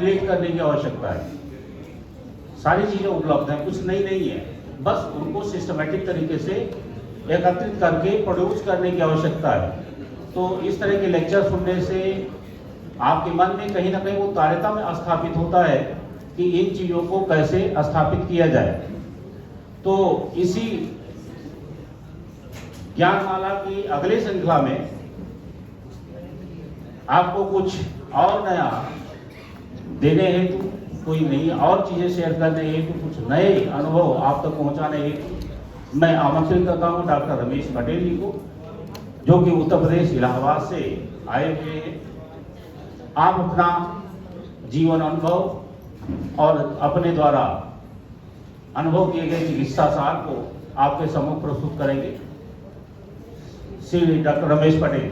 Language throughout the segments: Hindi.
रिलेट करने की आवश्यकता है। सारी चीज़ें उपलब्ध हैं, कुछ नई नहीं है, बस उनको सिस्टमेटिक तरीके से एकत्रित करके प्रोड्यूस करने की आवश्यकता है। तो इस तरह के लेक्चर सुनने से आपके मन में कहीं ना कहीं वो तारतम्य स्थापित होता है कि इन चीज़ों को कैसे स्थापित किया जाए। तो इसी ज्ञानमाला की अगले श्रृंखला में आपको कुछ और नया देने हेतु, कोई नई और चीज़ें शेयर करने हेतु, कुछ नए अनुभव आप तक पहुंचाने हेतु मैं आमंत्रित करता हूं डॉक्टर रमेश पटेल जी को, जो कि उत्तर प्रदेश इलाहाबाद से आए हुए हैं। आप अपना जीवन अनुभव और अपने द्वारा अनुभव किए गए चिकित्सा सार को आपके सम्मुख प्रस्तुत करेंगे। श्री डॉक्टर रमेश पटेल।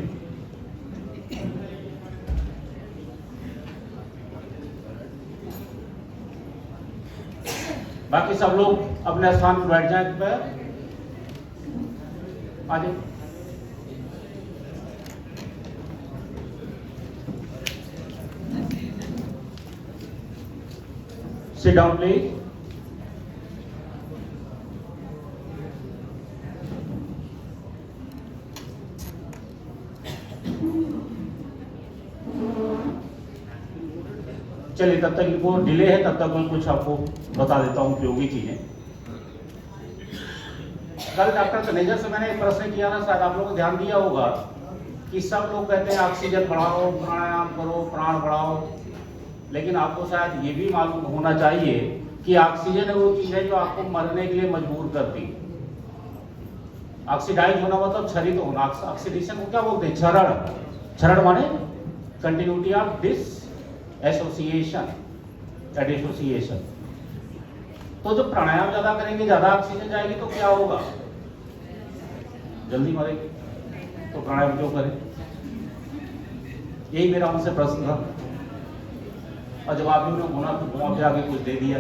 बाकी सब लोग अपने स्थान पर बैठ जाएं। कृपया आ जाए। Sit down please. चलिए, तब तक इनको डिले है, तब तक मैं कुछ आपको बता देता हूँ उपयोगी चीजें। कल डॉक्टर तनेजा से मैंने एक प्रश्न किया ना, शायद आप लोगों को ध्यान दिया होगा कि सब लोग कहते हैं ऑक्सीजन बढ़ाओ, प्राणायाम करो, प्राण बढ़ाओ, लेकिन आपको शायद ये भी मालूम होना चाहिए कि ऑक्सीजन वो चीज है जो आपको मरने के लिए मजबूर करती है। ऑक्सीडाइज होना मतलब क्षरित होना। ऑक्सीडेशन को क्या बोलते हैं? क्षरण। क्षरण माने कंटिन्यूटी ऑफ डिस एसोसिएशन या डिसोसिएशन। तो जब प्राणायाम ज्यादा करेंगे, ज्यादा ऑक्सीजन जाएगी तो क्या होगा? जल्दी मरेंगे। तो प्राणायाम क्यों करें? यही मेरा उनसे प्रश्न था, और जवाब भी उन्होंने घुमा के आगे कुछ दे दिया।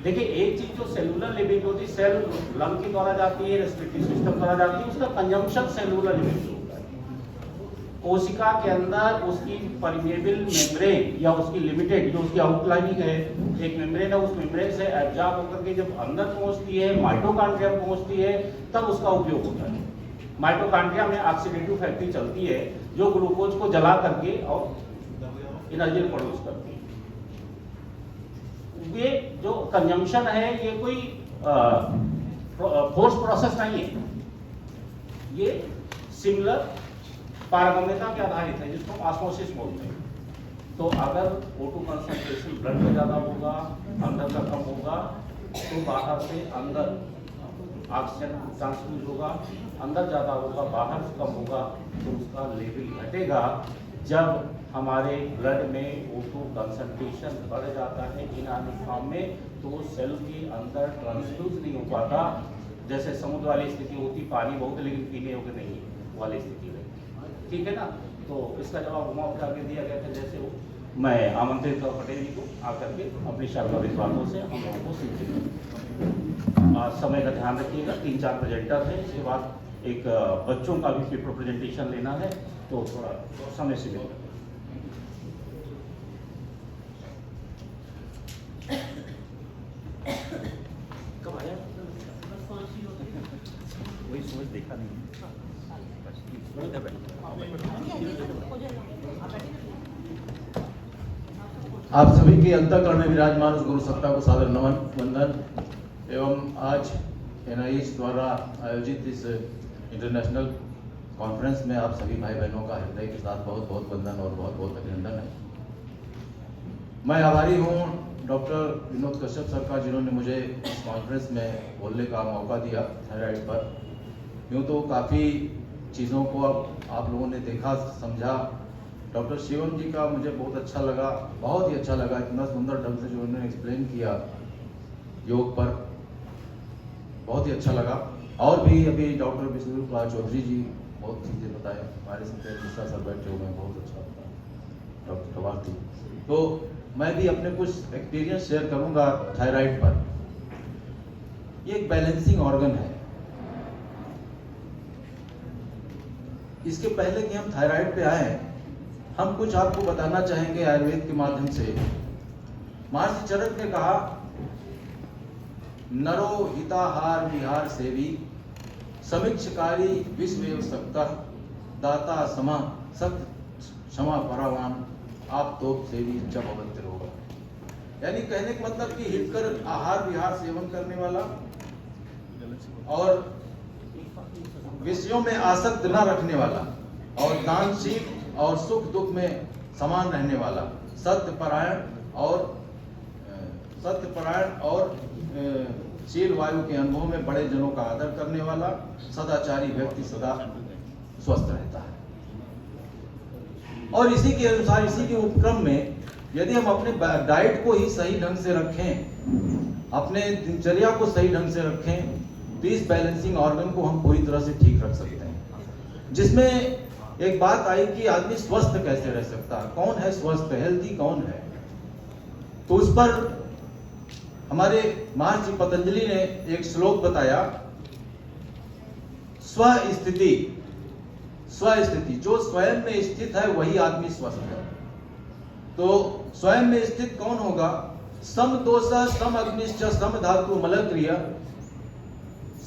देखिए, एक चीज जो सेलुलर लिमिट होती है, सेल लंग के द्वारा जाती है, रेस्पिरेटरी सिस्टम द्वारा जाती है, उसका कंजम्पशन सेलुलर लिमिट होता है। कोशिका के अंदर उसकी परमेबल मेम्ब्रेन या उसकी लिमिटेड जो उसकी आउटलाइनिंग है, एक मेम्ब्रेन है, उस मेम्ब्रेन से एब्जॉर्ब होकर के जब अंदर पहुंचती है, माइटोकॉन्ड्रिया पहुंचती है, तब उसका उपयोग होता है। माइटोकॉन्ड्रिया में ऑक्सीडेटिव फैक्ट्री चलती है जो ग्लूकोज को जला करके और एनर्जी प्रोड्यूस करती है। ये जो कंजम्पशन है, ये कोई फोर्स प्रोसेस नहीं है, ये सिमिलर पारगम्यता के आधारित है, जिसको हम ऑस्मोसिस बोलते हैं। तो अगर O2 कंसंट्रेशन ब्लड में ज्यादा होगा, अंदर का कम होगा, तो बाहर से अंदर ऑक्सीजन ट्रांसफ्यूज होगा, अंदर ज्यादा होगा, बाहर से कम होगा, तो उसका लेवल घटेगा। जब हमारे ब्लड में O2 कंसंट्रेशन बढ़ जाता है इनऑर्गेनिक फॉर्म में, तो सेल के अंदर ट्रांसफ्यूज नहीं हो पाता। जैसे समुद्र वाली स्थिति होती, पानी बहुत है लेकिन पीने योग्य नहीं है, वाली स्थिति रहती। ठीक है ना? तो इसका जवाब घुमा फिरा के दिया गया था। जैसे वो मैं आमंत्रित कर पटेल जी को आकर के अपनी शारीरिक बातों से हम लोगों को सीखेंगे। समय का ध्यान रखिएगा। 3-4 प्रेजेंटर हैं, इसके बाद एक बच्चों का भी पेपर प्रेजेंटेशन लेना है, तो थोड़ा समय से मिलेगा। कब आया? वही समझ देखा नहीं। आप सभी के अंतःकरण में विराजमान उस गुरु सत्ता को सादर नमन वंदन। एवं आज NIH द्वारा आयोजित इस इंटरनेशनल कॉन्फ्रेंस में आप सभी भाई बहनों का हृदय के साथ बहुत बहुत वंदन और बहुत बहुत अभिनंदन है। मैं आभारी हूँ डॉक्टर विनोद कश्यप सर का, जिन्होंने मुझे इस कॉन्फ्रेंस में बोलने का मौका दिया थायराइड पर। यूँ तो काफ़ी चीज़ों को आप लोगों ने देखा, समझा। डॉक्टर शिवम जी का मुझे बहुत अच्छा लगा, बहुत ही अच्छा लगा। इतना सुंदर ढंग से जो उन्होंने एक्सप्लेन किया योग पर, बहुत ही अच्छा लगा। और भी अभी डॉक्टर विष्णु कुमार चौधरी जी बहुत चीज़ें बताए। हमारे साथ मिश्रा सर बैठे हुए हैं, बहुत अच्छा बताया डॉक्टर कवार्थी। तो मैं भी अपने कुछ एक्सपीरियंस शेयर करूंगा थायराइड पर। ये एक बैलेंसिंग ऑर्गन है। इसके पहले कि हम थायराइड पे आए, हम कुछ आपको बताना चाहेंगे आयुर्वेद के माध्यम से। महर्षि चरक ने कहा, नरो हिताहार विहार सेवी, समीक्षकारी विश्व सकता, दाता समा सत क्षमा परावान, आप तो सेवी जब अवंतर होगा। यानी कहने का मतलब कि हितकर आहार विहार सेवन करने वाला और विषयों में आसक्त न रखने वाला और दानशील और सुख दुख में समान रहने वाला, सत्यपरायण और शील वायु के अनुभव में बड़े जनों का आदर करने वाला, सदाचारी व्यक्ति सदा स्वस्थ रहता है। और इसी के अनुसार, इसी के उपक्रम में यदि हम अपने डाइट को ही सही ढंग से रखें, अपने दिनचर्या को सही ढंग से रखें, तो इस बैलेंसिंग ऑर्गन को हम पूरी तरह से ठीक रख सकते हैं। जिसमें एक बात आई कि आदमी स्वस्थ कैसे रह सकता है, कौन है स्वस्थ, हेल्दी कौन है। तो उस पर हमारे महर्षि पतंजलि ने एक श्लोक बताया, स्वस्थिति, जो स्वयं में स्थित है वही आदमी स्वस्थ है। तो स्वयं में स्थित कौन होगा? सम दोष सम अग्निश्च सम धातु मलक्रिय,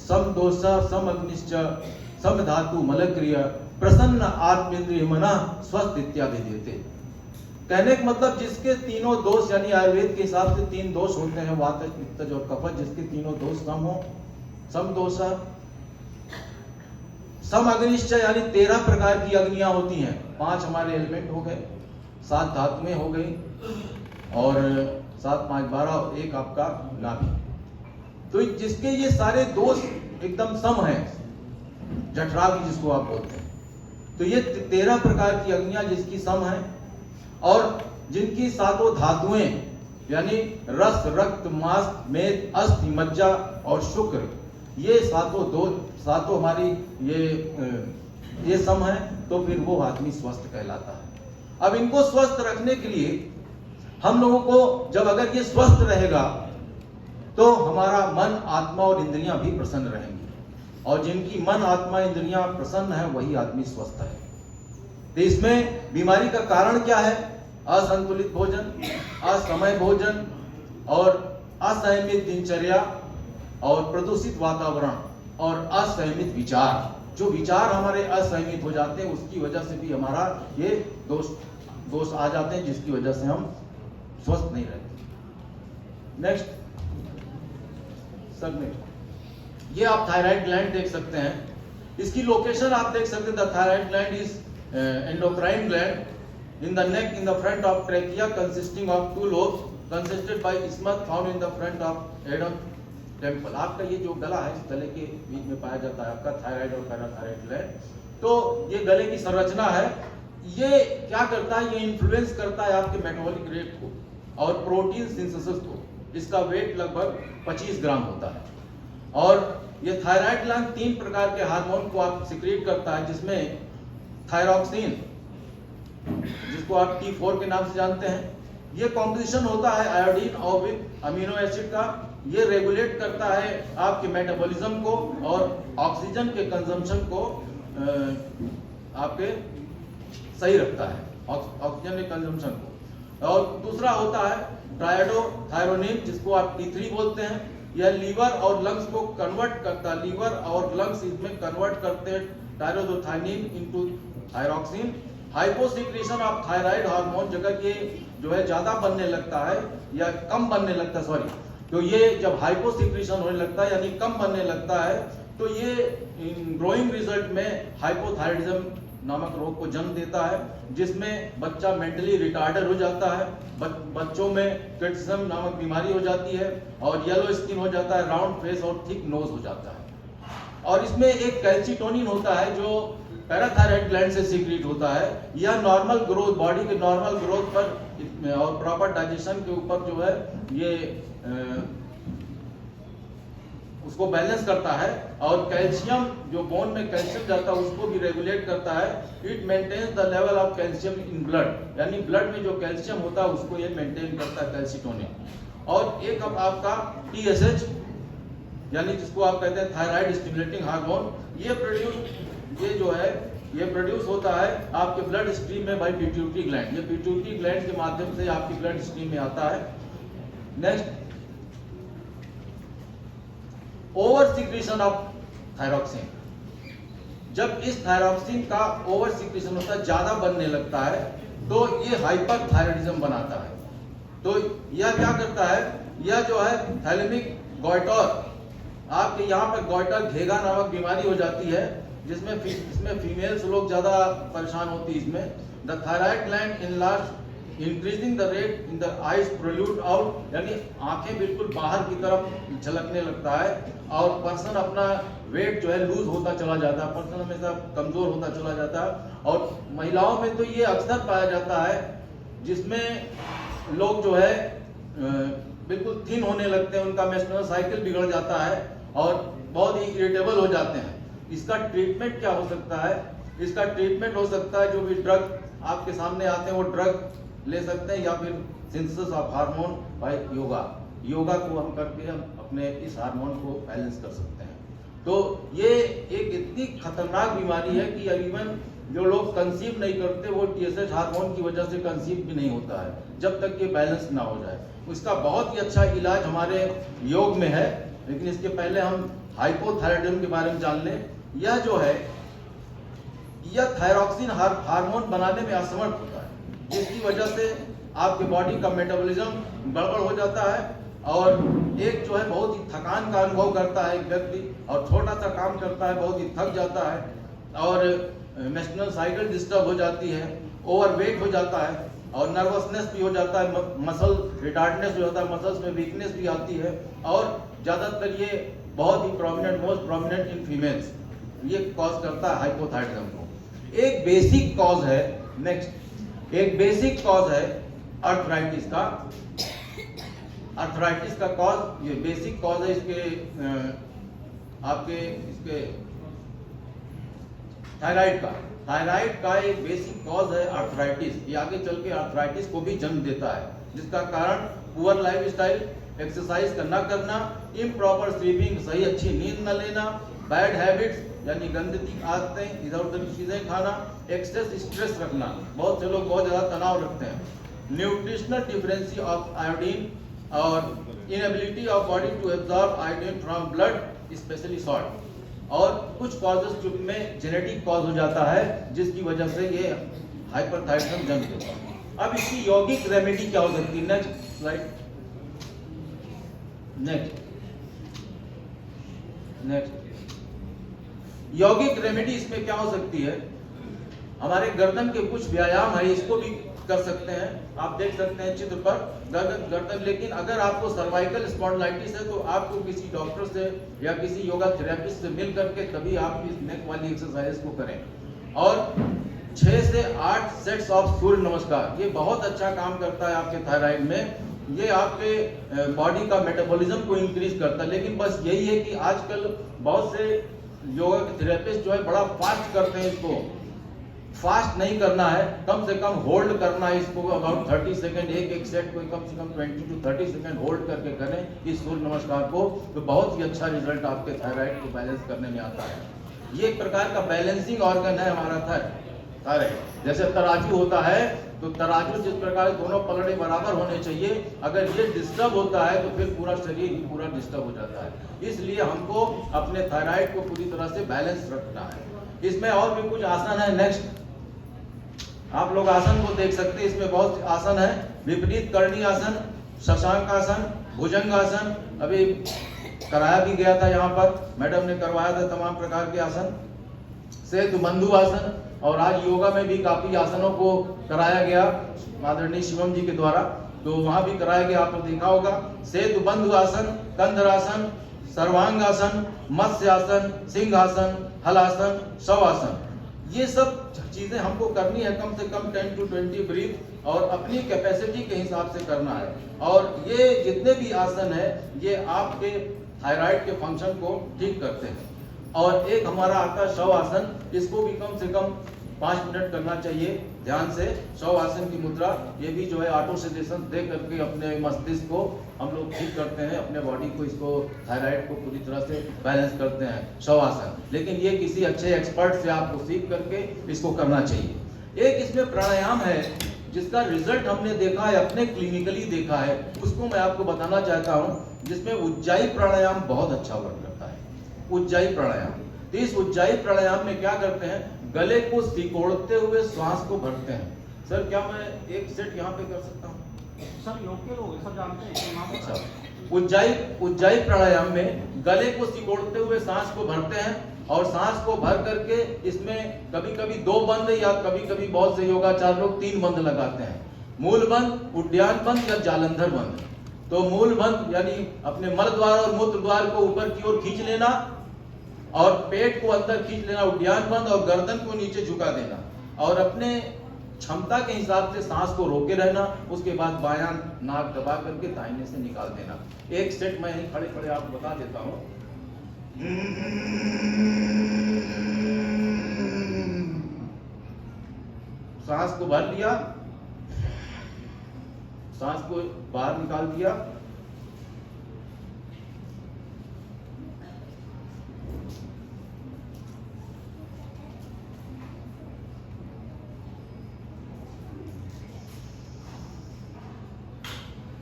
सम दोष सम अग्निश्च सम धातु मलक्रिय, प्रसन्न आत्मेंद्रिय मना स्वस्थ इत्यादि देते। कहने का मतलब जिसके तीनों दोष, यानी आयुर्वेद के हिसाब से 3 दोष होते हैं, वात पित्त और कफ, जिसके तीनों दोष सम हो, सम दोष सम अग्निश्चय, यानी 13 प्रकार की अग्नियां होती हैं। 5 हमारे एलिमेंट हो गए, 7 धातुएं हो गई और 7 5 12 एक आपका नाभि। तो जिसके ये सारे दोष एकदम सम है, जठराग्नि जिसको आप बोलते हैं, तो ये 13 प्रकार की अग्नियां जिसकी सम है और जिनकी 7 धातुएं यानी रस, रक्त, मांस, मेद, अस्थि, मज्जा और शुक्र, ये 7 हमारी ये सम है, तो फिर वो आदमी स्वस्थ कहलाता है। अब इनको स्वस्थ रखने के लिए हम लोगों को, जब अगर ये स्वस्थ रहेगा तो हमारा मन, आत्मा और इंद्रियां भी प्रसन्न रहेंगी, और जिनकी मन, आत्मा, इंद्रियां प्रसन्न है वही आदमी स्वस्थ है। तो इसमें बीमारी का कारण क्या है? असंतुलित भोजन, असमय भोजन और असंयमित दिनचर्या और प्रदूषित वातावरण और असंयमित विचार। जो विचार हमारे असंयमित हो जाते हैं उसकी वजह से भी हमारा ये दोष आ जाते हैं, जिसकी वजह से हम स्वस्थ नहीं रहते। Next submit. ये आप थायराइड ग्लैंड देख सकते हैं, इसकी लोकेशन आप देख सकते हैं। The thyroid gland is endocrine gland in the neck, in the front of trachea, consisting of 2 lobes, consisted by isthmus found in the front of Adam temple। आपका ये जो गला है, इस गले के बीच में पाया जाता है आपका थायराइड और पैराथायराइड ग्लैंड। तो ये गले की संरचना है, ये क्या करता है? ये इन्फ्लुएंस करता है आपके मेटाबॉलिक रेट को और प्रोटीन सिंथेसिस को। इसका वेट लगभग 25 ग्राम होता है। और ये थायराइड ग्लैंड 3 प्रकार के हार्मोन को आप सिक्रीट करता है, जिसमें थायरॉक्सिन, जिसको आप T4 के नाम से जानते हैं, ये कॉम्पोजिशन होता है आयोडीन और विद अमीनो एसिड का। ये रेगुलेट करता है आपके मेटाबॉलिज्म को और ऑक्सीजन के कंजम्पशन को आपके सही रखता है, ऑक्सीजन के कंजम्पशन को। और दूसरा होता है ट्राइडोथायरोनिन, जिसको आप T3 बोलते हैं। यह लीवर और लंग्स को कन्वर्ट करता है, लीवर और लंग्स इसमें कन्वर्ट करते हैं टायरोथायनिन into thyroxine. Hyposecretion of thyroid hormone, जगह ये जो है ज्यादा बनने लगता है या कम बनने लगता है, सॉरी, तो ये जब हाइपोसिक्रेशन होने लगता है यानी कम बनने लगता है, तो ये ग्रोइंग रिजल्ट में हाइपोथायराइडिज्म नामक रोग को जन्म देता है, जिसमें बच्चा मेंटली रिटार्डेड हो जाता है, बच्चों में क्रिटिसिज्म नामक बीमारी हो जाती है और येलो स्किन हो जाता है, राउंड फेस और थिक नोज हो जाता है। और इसमें एक कैल्सिटोनिन होता है जो पैराथायराइड ग्लैंड से सीक्रेट होता है। यह नॉर्मल ग्रोथ, बॉडी के नॉर्मल ग्रोथ पर और प्रॉपर डाइजेशन के ऊपर जो है ये उसको बैलेंस करता है। और कैल्शियम, जो बोन में कैल्शियम जाता है उसको भी रेगुलेट करता है। It maintains the level of calcium in blood, यानी ब्लड में जो कैल्शियम होता है उसको ये मेंटेन करता है कैल्सिटोनिन। और एक अब आपका TSH, यानी जिसको आप कहते हैं थायराइड स्टिमुलेटिंग हार्मोन, ये प्रोड्यूस, ये जो है ये प्रोड्यूस होता है आपके ब्लड स्ट्रीम में बाय पिट्यूटरी ग्लैंड। ये पिट्यूटरी ग्लैंड के माध्यम से आपकी ब्लड स्ट्रीम में आता है। Next, over secretion of thyroxine. जब इस थायरॉक्सिन का ओवर सिक्रीशन होता है, ज्यादा बनने लगता है, तो ये हाइपरथायराइडिज्म बनाता है। तो यह क्या करता है, यह जो है थैलेमिक गॉइटर, आपके यहाँ पर गॉइटर घेगा नामक बीमारी हो जाती है, इसमें फीमेल्स लोग ज्यादा परेशान होती है। इसमें the thyroid gland enlarge increasing the rate in the eyes protrude out, यानी आंखें बिल्कुल बाहर की तरफ झलकने लगता है और पर्सन अपना वेट जो है लूज होता चला जाता है, पर्सन हमेशा कमजोर होता चला जाता है। और महिलाओं में तो ये अक्सर पाया जाता है जिसमें लोग जो है बिल्कुल थिन होने लगते हैं, उनका मेंस्ट्रुअल साइकिल बिगड़ जाता है और बहुत ही इरिटेबल हो जाते हैं। इसका ट्रीटमेंट क्या हो सकता है? इसका ट्रीटमेंट हो सकता है जो भी ड्रग आपके सामने आते हैं वो ड्रग ले सकते हैं, या फिर synthesis of hormone by yoga को हम करके हम अपने इस हार्मोन को बैलेंस कर सकते हैं। तो ये एक इतनी खतरनाक बीमारी है कि इवन जो लोग कंसीव नहीं करते वो TSH हार्मोन की वजह से कंसीव भी नहीं होता है जब तक ये बैलेंस ना हो जाए। इसका बहुत ही अच्छा इलाज हमारे योग में है, लेकिन इसके पहले हम हाइपोथायराइडिज्म के बारे में जान लें। यह जो है, यह थायरॉक्सिन हार्मोन बनाने में असमर्थ होता है, जिसकी वजह से आपके बॉडी का मेटाबॉलिज्म गड़बड़ हो जाता है और एक जो है बहुत ही थकान का अनुभव करता है एक व्यक्ति, और छोटा सा काम करता है बहुत ही थक जाता है और मेंस्ट्रुअल साइकिल डिस्टर्ब हो जाती है, ओवरवेट हो जाता है और नर्वसनेस भी हो जाता है, मसल रिटार्डनेस हो जाता है, मसल्स में वीकनेस भी आती है। और ज़्यादातर ये बहुत ही prominent, most prominent in females ये कॉज करता है हाइपोथायराइडिज्म को। एक बेसिक कॉज है, नेक्स्ट, एक बेसिक कॉज है अर्थराइटिस का। अर्थराइटिस का कॉज, ये बेसिक कॉज है इसके आपके इसके थायराइड का एक बेसिक कॉज है अर्थराइटिस। ये आगे चल के अर्थराइटिस को भी जन्म देता है, जिसका कारण पुअर लाइफस्टाइल, एक्सरसाइज का न करना, इम्प्रॉपर स्लीपिंग, सही अच्छी नींद न लेना, बैड हैबिट्स यानी गंदगी आदतें, इधर उधर की चीजें खाना, एक्सेस स्ट्रेस रखना, बहुत से लोग बहुत ज्यादा तनाव रखते हैं, न्यूट्रिशनल डिफिशिएंसी ऑफ आयोडीन और inability of body to absorb iodine from blood, specially salt. और कुछ कॉजेस में जेनेटिक कॉज हो जाता है जिसकी वजह से ये हाइपरथायराइडिज्म जन्म देता है। अब इसकी यौगिक रेमेडी क्या हो सकती है? Next slide, next. यौगिक रेमेडी इसमें क्या हो सकती है? हमारे गर्दन के कुछ व्यायाम है, इसको भी कर सकते हैं, आप देख सकते हैं चित्र पर गर्दन। लेकिन अगर आपको सर्वाइकल स्पॉन्डिलाइटिस है तो आपको किसी डॉक्टर से या किसी योगा थेरेपिस्ट से मिल करके तभी आप इस नेक वाली एक्सरसाइज को करें। और 6 से 8 सेट्स ऑफ सूर्य नमस्कार, ये बहुत अच्छा काम करता है आपके थायराइड में। ये आपके बॉडी का मेटाबॉलिज्म को इंक्रीज करता है। लेकिन बस यही है कि आजकल बहुत से योगा के थेरेपिस्ट जो है बड़ा फास्ट करते हैं, इसको फास्ट नहीं करना है, कम से कम होल्ड करना है इसको, अबाउट 30 सेकंड, एक सेट को कम से कम 20 to 30 सेकंड होल्ड करके करें इस सूर्य नमस्कार को, तो बहुत ही अच्छा रिजल्ट आपके थायराइड को बैलेंस करने में आता है। ये एक प्रकार का बैलेंसिंग ऑर्गन है हमारा थायराइड। जैसे तराजू होता है तो तराजू जिस प्रकार दोनों पलड़े बराबर होने चाहिए, अगर ये डिस्टर्ब होता है तो फिर पूरा शरीर ही पूरा डिस्टर्ब हो जाता है। इसलिए हमको अपने थायराइड को पूरी तरह से बैलेंस रखना है। इसमें और भी कुछ आसन है, नेक्स्ट आप लोग आसन को देख सकते हैं, इसमें बहुत आसन है, विपरीत करणी आसन, शशांक आसन, भुजंग आसन, अभी कराया भी गया था, यहाँ पर मैडम ने करवाया था तमाम प्रकार के आसन, सेतु बंधु आसन, और आज योगा में भी काफी आसनों को कराया गया आदरणीय शिवम जी के द्वारा, तो वहां भी कराया गया, आपने देखा होगा। सेतु बंधु आसन, कंधरासन, सर्वांगासन, मत्स्य आसन, सिंहासन, हलासन, शवासन, ये सब चीजें हमको करनी है, कम से कम 10 to 20 ब्रीथ, और अपनी कैपेसिटी के हिसाब से करना है। और ये जितने भी आसन है ये आपके थायराइड के फंक्शन को ठीक करते हैं। और एक हमारा आता है शव आसन, इसको भी कम से कम 5 मिनट करना चाहिए। ध्यान से शवासन की मुद्रा, ये भी जो है ऑटो सजेशन दे करके अपने मस्तिष्क को हम लोग ठीक करते हैं, अपने बॉडी को, इसको थायराइड को पूरी तरह से बैलेंस करते हैं शवासन। लेकिन ये किसी अच्छे एक्सपर्ट से आपको सीख करके इसको करना चाहिए। एक इसमें प्राणायाम है जिसका रिजल्ट हमने देखा है, अपने क्लिनिकली देखा है, उसको मैं आपको बताना चाहता हूँ, जिसमें उज्जाई प्राणायाम बहुत अच्छा वर्क करता है। उज्जाई प्राणायाम, तो इस उज्जाई प्राणायाम में क्या करते हैं, गले को सिकोड़ते हुए श्वास को भरते हैं। सर क्या मैं एक सेट यहाँ पे कर सकता हूँ? सर योग के लोग सब जानते हैं। अच्छा, उज्जाई प्राणायाम में गले को सिकोड़ते हुए सांस को भरते हैं और सांस को भर करके इसमें कभी कभी 2 बंद या कभी कभी बहुत से योगाचार लोग 3 बंद लगाते हैं। मूल बंद, उड्डयन बंद या जालंधर बंद। तो मूल बंद यानी अपने मल द्वार और मूत्र द्वार को ऊपर की ओर खींच लेना और पेट को अंदर खींच लेना, उड्डयन बंद, और गर्दन को नीचे झुका देना और अपने क्षमता के हिसाब से सांस को रोके रहना। उसके बाद बायां नाक दबा करके दाहिने से निकाल देना। एक सेट मैं यहीं खड़े खड़े आपको बता देता हूं। सांस को भर लिया, सांस को बाहर निकाल दिया,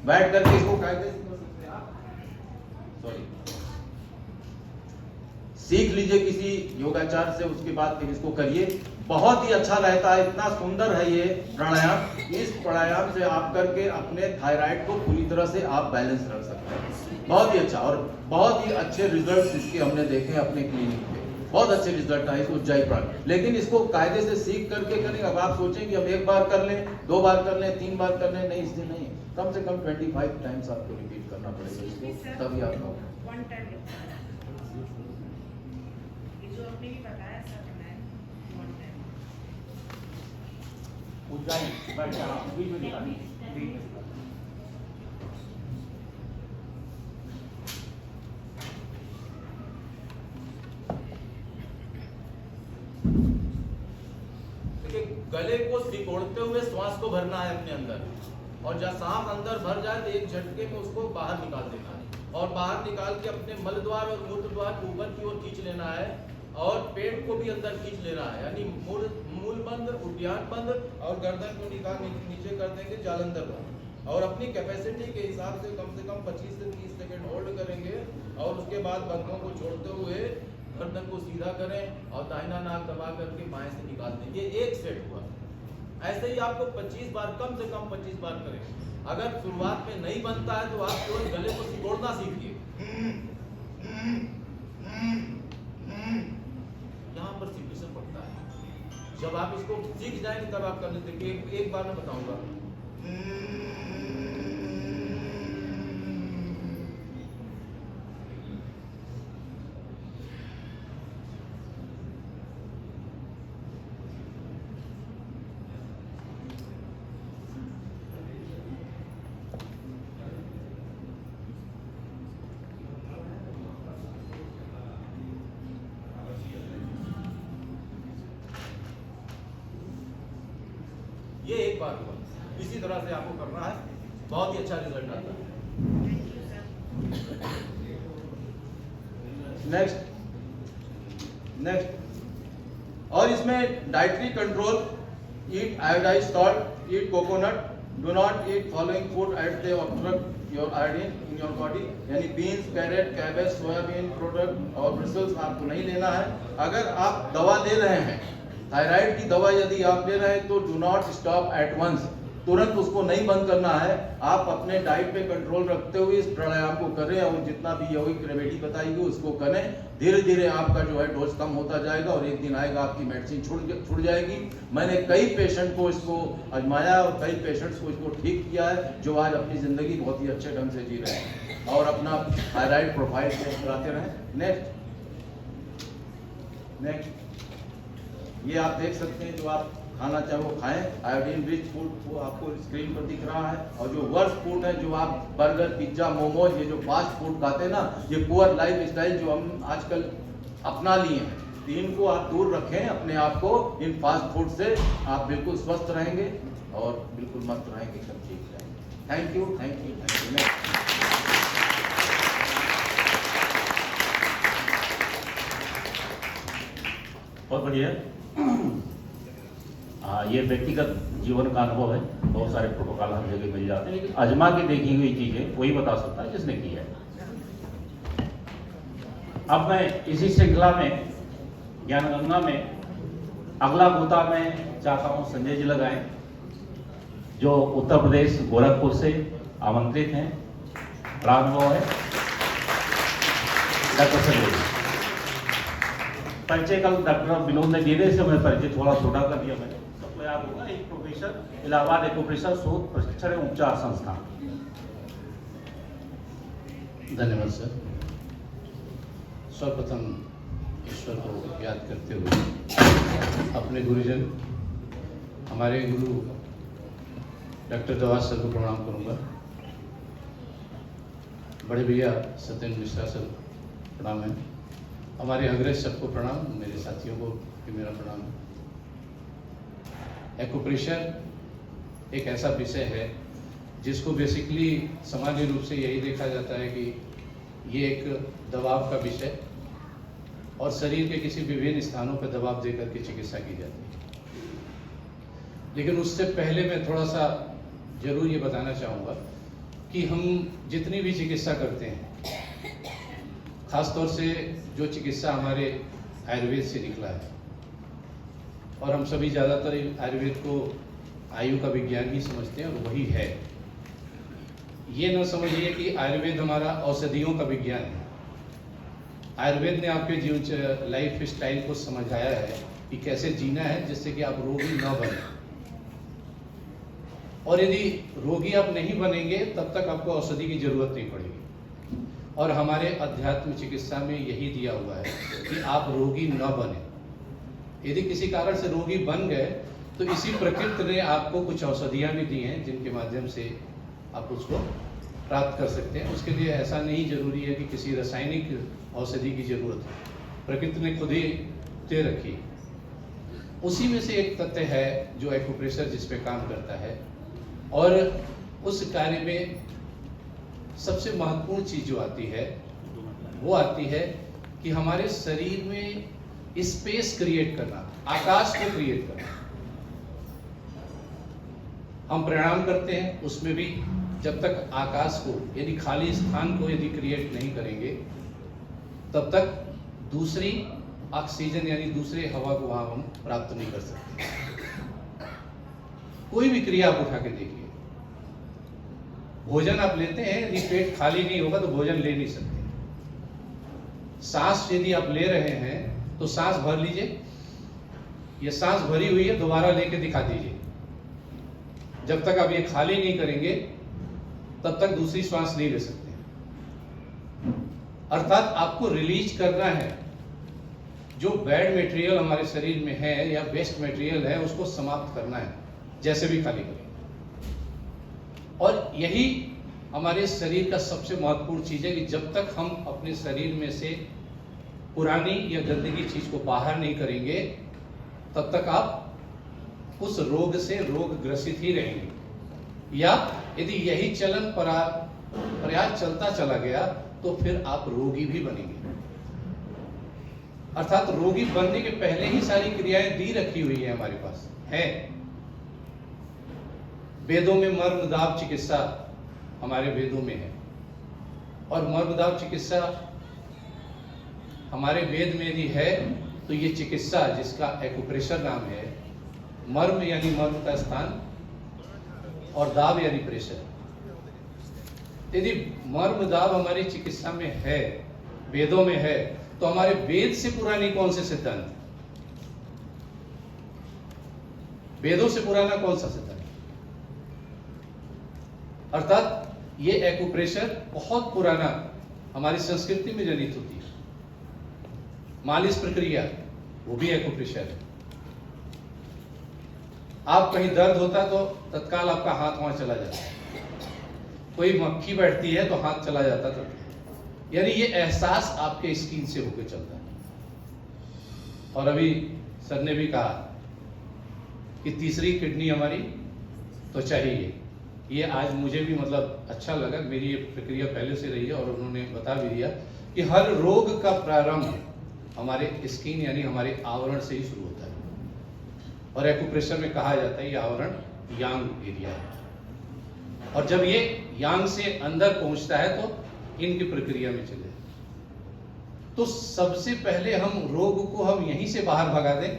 बैठ करके इसको कायदे से कर सकते हैं आप। सॉरी, सीख लीजिए किसी योगाचार से, उसके बाद फिर इसको करिए, बहुत ही अच्छा रहता है। इतना सुंदर है ये प्राणायाम। इस प्राणायाम से आप करके अपने थायराइड को पूरी तरह से आप बैलेंस रख सकते हैं। बहुत ही अच्छा, और बहुत ही अच्छे रिजल्ट्स इसके हमने देखे अपने क्लिनिक पे, बहुत अच्छे रिजल्ट आए इस उज्जाई प्राणायाम। लेकिन इसको कायदे से सीख करके करें। अब आप सोचें कि हम 1 बार कर लें, 2 बार कर लें, 3 बार कर लें, नहीं, इससे नहीं, कम से कम 25 टाइम्स आपको रिपीट करना पड़ेगा इसको, तभी आप वन टाइम ये जो आपने भी बताया सर, मैं वन टाइम उज्जाई बैठ जाना, बीच में निकालिए, बीच में। गले को सिकोड़ते हुए श्वास को भरना है अपने अंदर, और जब सांस अंदर भर जाए तो एक झटके में उसको बाहर निकाल देना है, और बाहर निकाल के अपने मल द्वार और मूत्र द्वार को ऊपर की ओर खींच लेना है, और पेट को भी अंदर खींच लेना है, यानी मूल बंद, उड्डयन बंद, और गर्दन को निकाल नीचे कर देंगे जालंधर बंद, और अपनी कैपेसिटी के हिसाब से कम 25 से 30 सेकेंड होल्ड करेंगे, और उसके बाद बंधों को छोड़ते हुए गर्दन को सीधा करें और दाहिना नाक दबा करके बाएं से निकाल दें। ये एक सेट हुआ। ऐसे ही आपको 25 बार, कम से कम 25 बार करें। अगर शुरुआत में नहीं बनता है तो आप केवल गले को सिकोड़ना सीखिए, यहाँ पर सिचुएशन पड़ता है। जब आप इसको सीख जाएंगे तब आप कर लेते। एक बार मैं बताऊंगा। ये एक बार हुआ। इसी तरह से आपको करना है, बहुत ही अच्छा रिजल्ट आता है। नेक्स्ट और इसमें dietary control, eat iodized salt, eat coconut, do not eat following food at they obstruct your iodine in your body, यानी beans, carrot, cabbage, soybean product और ब्रिसल्स आपको नहीं लेना है। अगर आप दवा ले रहे हैं, थायराइड की दवा यदि आप ले रहे हैं तो do not stop at once, तुरंत उसको नहीं बंद करना है। आप अपने डाइट पे कंट्रोल रखते हुए इस प्राणायाम को करें और जितना भी यौगिक रेमेडी बताएगी उसको करें। धीरे धीरे आपका जो है डोज कम होता जाएगा और एक दिन आएगा आपकी मेडिसिन छूट जाएगी। मैंने कई पेशेंट को इसको आजमाया और कई पेशेंट्स को इसको ठीक किया है, जो आज अपनी ज़िंदगी बहुत ही अच्छे ढंग से जी रहे हैं और अपना थायराइड प्रोफाइल चेक कराते रहें। नेक्स्ट ये आप देख सकते हैं, जो आप खाना चाहे वो खाएं। आयोडीन रिच फूड वो आपको स्क्रीन पर दिख रहा है, और जो वर्स्ट फूड है, जो आप बर्गर, पिज्जा, मोमोज, ये जो फास्ट फूड खाते हैं ना, ये पुअर लाइफ स्टाइल जो हम आजकल अपना लिए हैं, स्क्रीन को आप दूर रखें अपने आप को इन फास्ट फूड से, आप बिल्कुल स्वस्थ रहेंगे और बिल्कुल मस्त रहेंगे, सब ठीक रहेंगे। Thank you, thank you, thank you. बहुत बढ़िया। ये व्यक्तिगत जीवन का अनुभव है, बहुत सारे प्रोटोकॉल हर जगह मिल जाते हैं, लेकिन अजमा के देखी हुई चीजें वही बता सकता है जिसने की है। अब मैं इसी श्रृंखला में ज्ञान गंगा में अगला गोता मैं चाहता हूं संजय जी लगाएं, जो उत्तर प्रदेश गोरखपुर से आमंत्रित हैं। बड़ा अनुभव है डॉक्टर संजय जी। परिचय कल डॉक्टर विनोद ने दिए से मैं परिचय थोड़ा छोटा कर दिया। मैंने सबको याद होगा, एक प्रोफेसर, इलाहाबाद एक्यूप्रेशर शोध प्रशिक्षण एवं उपचार संस्थान। धन्यवाद सर। सर्वप्रथम ईश्वर को याद करते हुए अपने गुरुजन हमारे गुरु डॉक्टर दवास सर को प्रणाम करूंगा। बड़े भैया सत्येंद्र मिश्रा सर प्रणाम है। हमारे अंग्रेज सबको प्रणाम, मेरे साथियों को भी मेरा प्रणाम है। एक्यूप्रेशर एक ऐसा विषय है जिसको बेसिकली सामान्य रूप से यही देखा जाता है कि ये एक दबाव का विषय और शरीर के किसी विभिन्न स्थानों पर दबाव देकर के चिकित्सा की जाती है। लेकिन उससे पहले मैं थोड़ा सा जरूर ये बताना चाहूँगा कि हम जितनी भी चिकित्सा करते हैं, खासतौर से जो चिकित्सा हमारे आयुर्वेद से निकला है, और हम सभी ज़्यादातर आयुर्वेद को आयु का विज्ञान ही समझते हैं और वही है। ये न समझिए कि आयुर्वेद हमारा औषधियों का विज्ञान है। आयुर्वेद ने आपके जीवन लाइफ स्टाइल को समझाया है कि कैसे जीना है जिससे कि आप रोगी न बने, और यदि रोगी आप नहीं बनेंगे तब तक आपको औषधि की जरूरत नहीं पड़ेगी। और हमारे अध्यात्म चिकित्सा में यही दिया हुआ है कि आप रोगी न बने। यदि किसी कारण से रोगी बन गए तो इसी प्रकृति ने आपको कुछ औषधियाँ भी दी हैं जिनके माध्यम से आप उसको प्राप्त कर सकते हैं। उसके लिए ऐसा नहीं जरूरी है कि किसी रासायनिक औषधि की जरूरत है, प्रकृति ने खुद ही दे रखी। उसी में से एक तथ्य है जो एक्यूप्रेशर जिस पे काम करता है, और उस कार्य में सबसे महत्वपूर्ण चीज जो आती है वो आती है कि हमारे शरीर में स्पेस क्रिएट करना, आकाश को क्रिएट करना। हम प्राणायाम करते हैं, उसमें भी जब तक आकाश को यानी खाली स्थान को यदि क्रिएट नहीं करेंगे तब तक दूसरी ऑक्सीजन यानी दूसरे हवा को वहां हम प्राप्त नहीं कर सकते। कोई भी क्रिया आप उठा के देखिए, भोजन आप लेते हैं, यदि पेट खाली नहीं होगा तो भोजन ले नहीं सकते। सांस यदि आप ले रहे हैं तो सांस भर लीजिए, ये सांस भरी हुई है, दोबारा लेके दिखा दीजिए। जब तक आप ये खाली नहीं करेंगे तब तक दूसरी श्वास नहीं ले सकते। अर्थात आपको रिलीज करना है, जो बैड मटेरियल हमारे शरीर में है या वेस्ट मटेरियल है उसको समाप्त करना है, जैसे भी खाली करें। और यही हमारे शरीर का सबसे महत्वपूर्ण चीज है कि जब तक हम अपने शरीर में से पुरानी या गंदगी चीज को बाहर नहीं करेंगे तब तक आप उस रोग से रोग ग्रसित ही रहेंगे। या यदि यही चलन प्रयास चलता चला गया तो फिर आप रोगी भी बनेंगे। अर्थात रोगी बनने के पहले ही सारी क्रियाएं दी रखी हुई है हमारे पास है। वेदों में मर्मदाव चिकित्सा हमारे वेदों में है, और मर्मदाव चिकित्सा हमारे वेद में यदि है तो ये चिकित्सा जिसका एक्यूप्रेशर नाम है, मर्म यानी मर्म का स्थान और दाव यानी प्रेशर। यदि मर्म दाव हमारी चिकित्सा में है, वेदों में है, तो हमारे वेद से पुरानी कौन से सिद्धांत? वेदों से पुराना कौन सा सिद्धांत? अर्थात ये एक्यूप्रेशर बहुत पुराना हमारी संस्कृति में जनित होती है। मालिश प्रक्रिया वो भी एक्यूप्रेशर है। आप कहीं दर्द होता तो तत्काल आपका हाथ वहां चला जाता है, कोई मक्खी बैठती है तो हाथ चला जाता था, यानी ये एहसास आपके स्किन से होकर चलता है। और अभी सर ने भी कहा कि तीसरी किडनी हमारी तो चाहिए। ये आज मुझे भी मतलब अच्छा लगा, मेरी ये प्रक्रिया पहले से रही है और उन्होंने बता भी दिया कि हर रोग का प्रारंभ हमारे स्किन यानी हमारे आवरण से ही शुरू होता है। और एक्यूप्रेशर में कहा जाता है ये आवरण यांग एरिया है, और जब ये यांग से अंदर पहुंचता है तो इनकी प्रक्रिया में चले। तो सबसे पहले हम रोग को हम यहीं से बाहर भगा दें,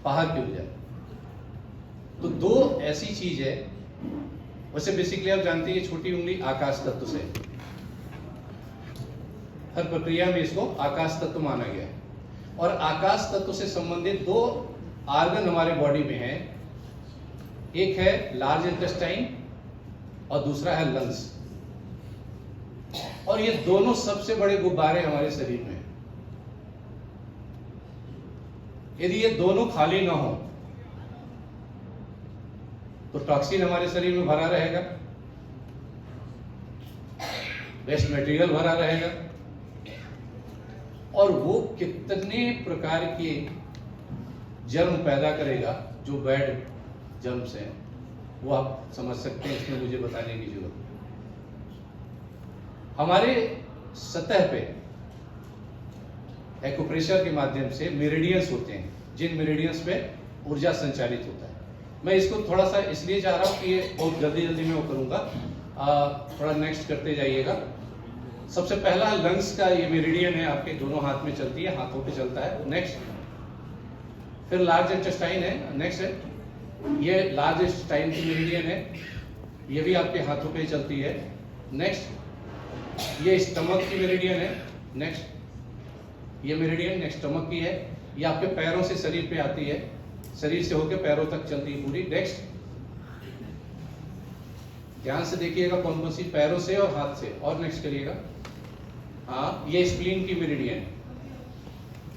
बाहर क्यों जाए। तो दो ऐसी चीज है, वैसे बेसिकली आप जानते हैं छोटी उंगली आकाश तत्व से, हर प्रक्रिया में इसको आकाश तत्व माना गया है। और आकाश तत्व से संबंधित दो आर्गन हमारे बॉडी में है, एक है लार्ज इंटेस्टाइन और दूसरा है लंग्स। और ये दोनों सबसे बड़े गुब्बारे हमारे शरीर में। यदि ये दोनों खाली ना हो तो टॉक्सिन हमारे शरीर में भरा रहेगा, वेस्ट मटेरियल भरा रहेगा, और वो कितने प्रकार के जर्म पैदा करेगा जो बैड जर्म्स हैं, वो आप समझ सकते हैं, इसमें मुझे बताने की जरूरत नहीं। हमारे सतह पे एक्यूप्रेशर के माध्यम से मेरिडियंस होते हैं, जिन मेरिडियंस पे ऊर्जा संचालित होता है। मैं इसको थोड़ा सा इसलिए चाह रहा हूँ कि ये बहुत जल्दी जल्दी मैं वो करूँगा, थोड़ा नेक्स्ट करते जाइएगा। सबसे पहला लंग्स का ये मेरिडियन है, आपके दोनों हाथ में चलती है, हाथों पे चलता है। नेक्स्ट फिर लार्ज इंटेस्टाइन है, नेक्स्ट है ये लार्ज इंटेस्टाइन की मेरिडियन है, ये भी आपके हाथों पे चलती है। नेक्स्ट ये स्टमक की मेरिडियन है, नेक्स्ट ये मेरिडियन नेक्स्ट स्टमक की है, ये आपके पैरों से शरीर पे आती है, शरीर से होकर पैरों तक चलती है पूरी। नेक्स्ट ध्यान से देखिएगा कौन कौन सी, पैरों से और हाथ से। और नेक्स्ट करिएगा, हाँ ये स्प्लीन की मेरिडियन है।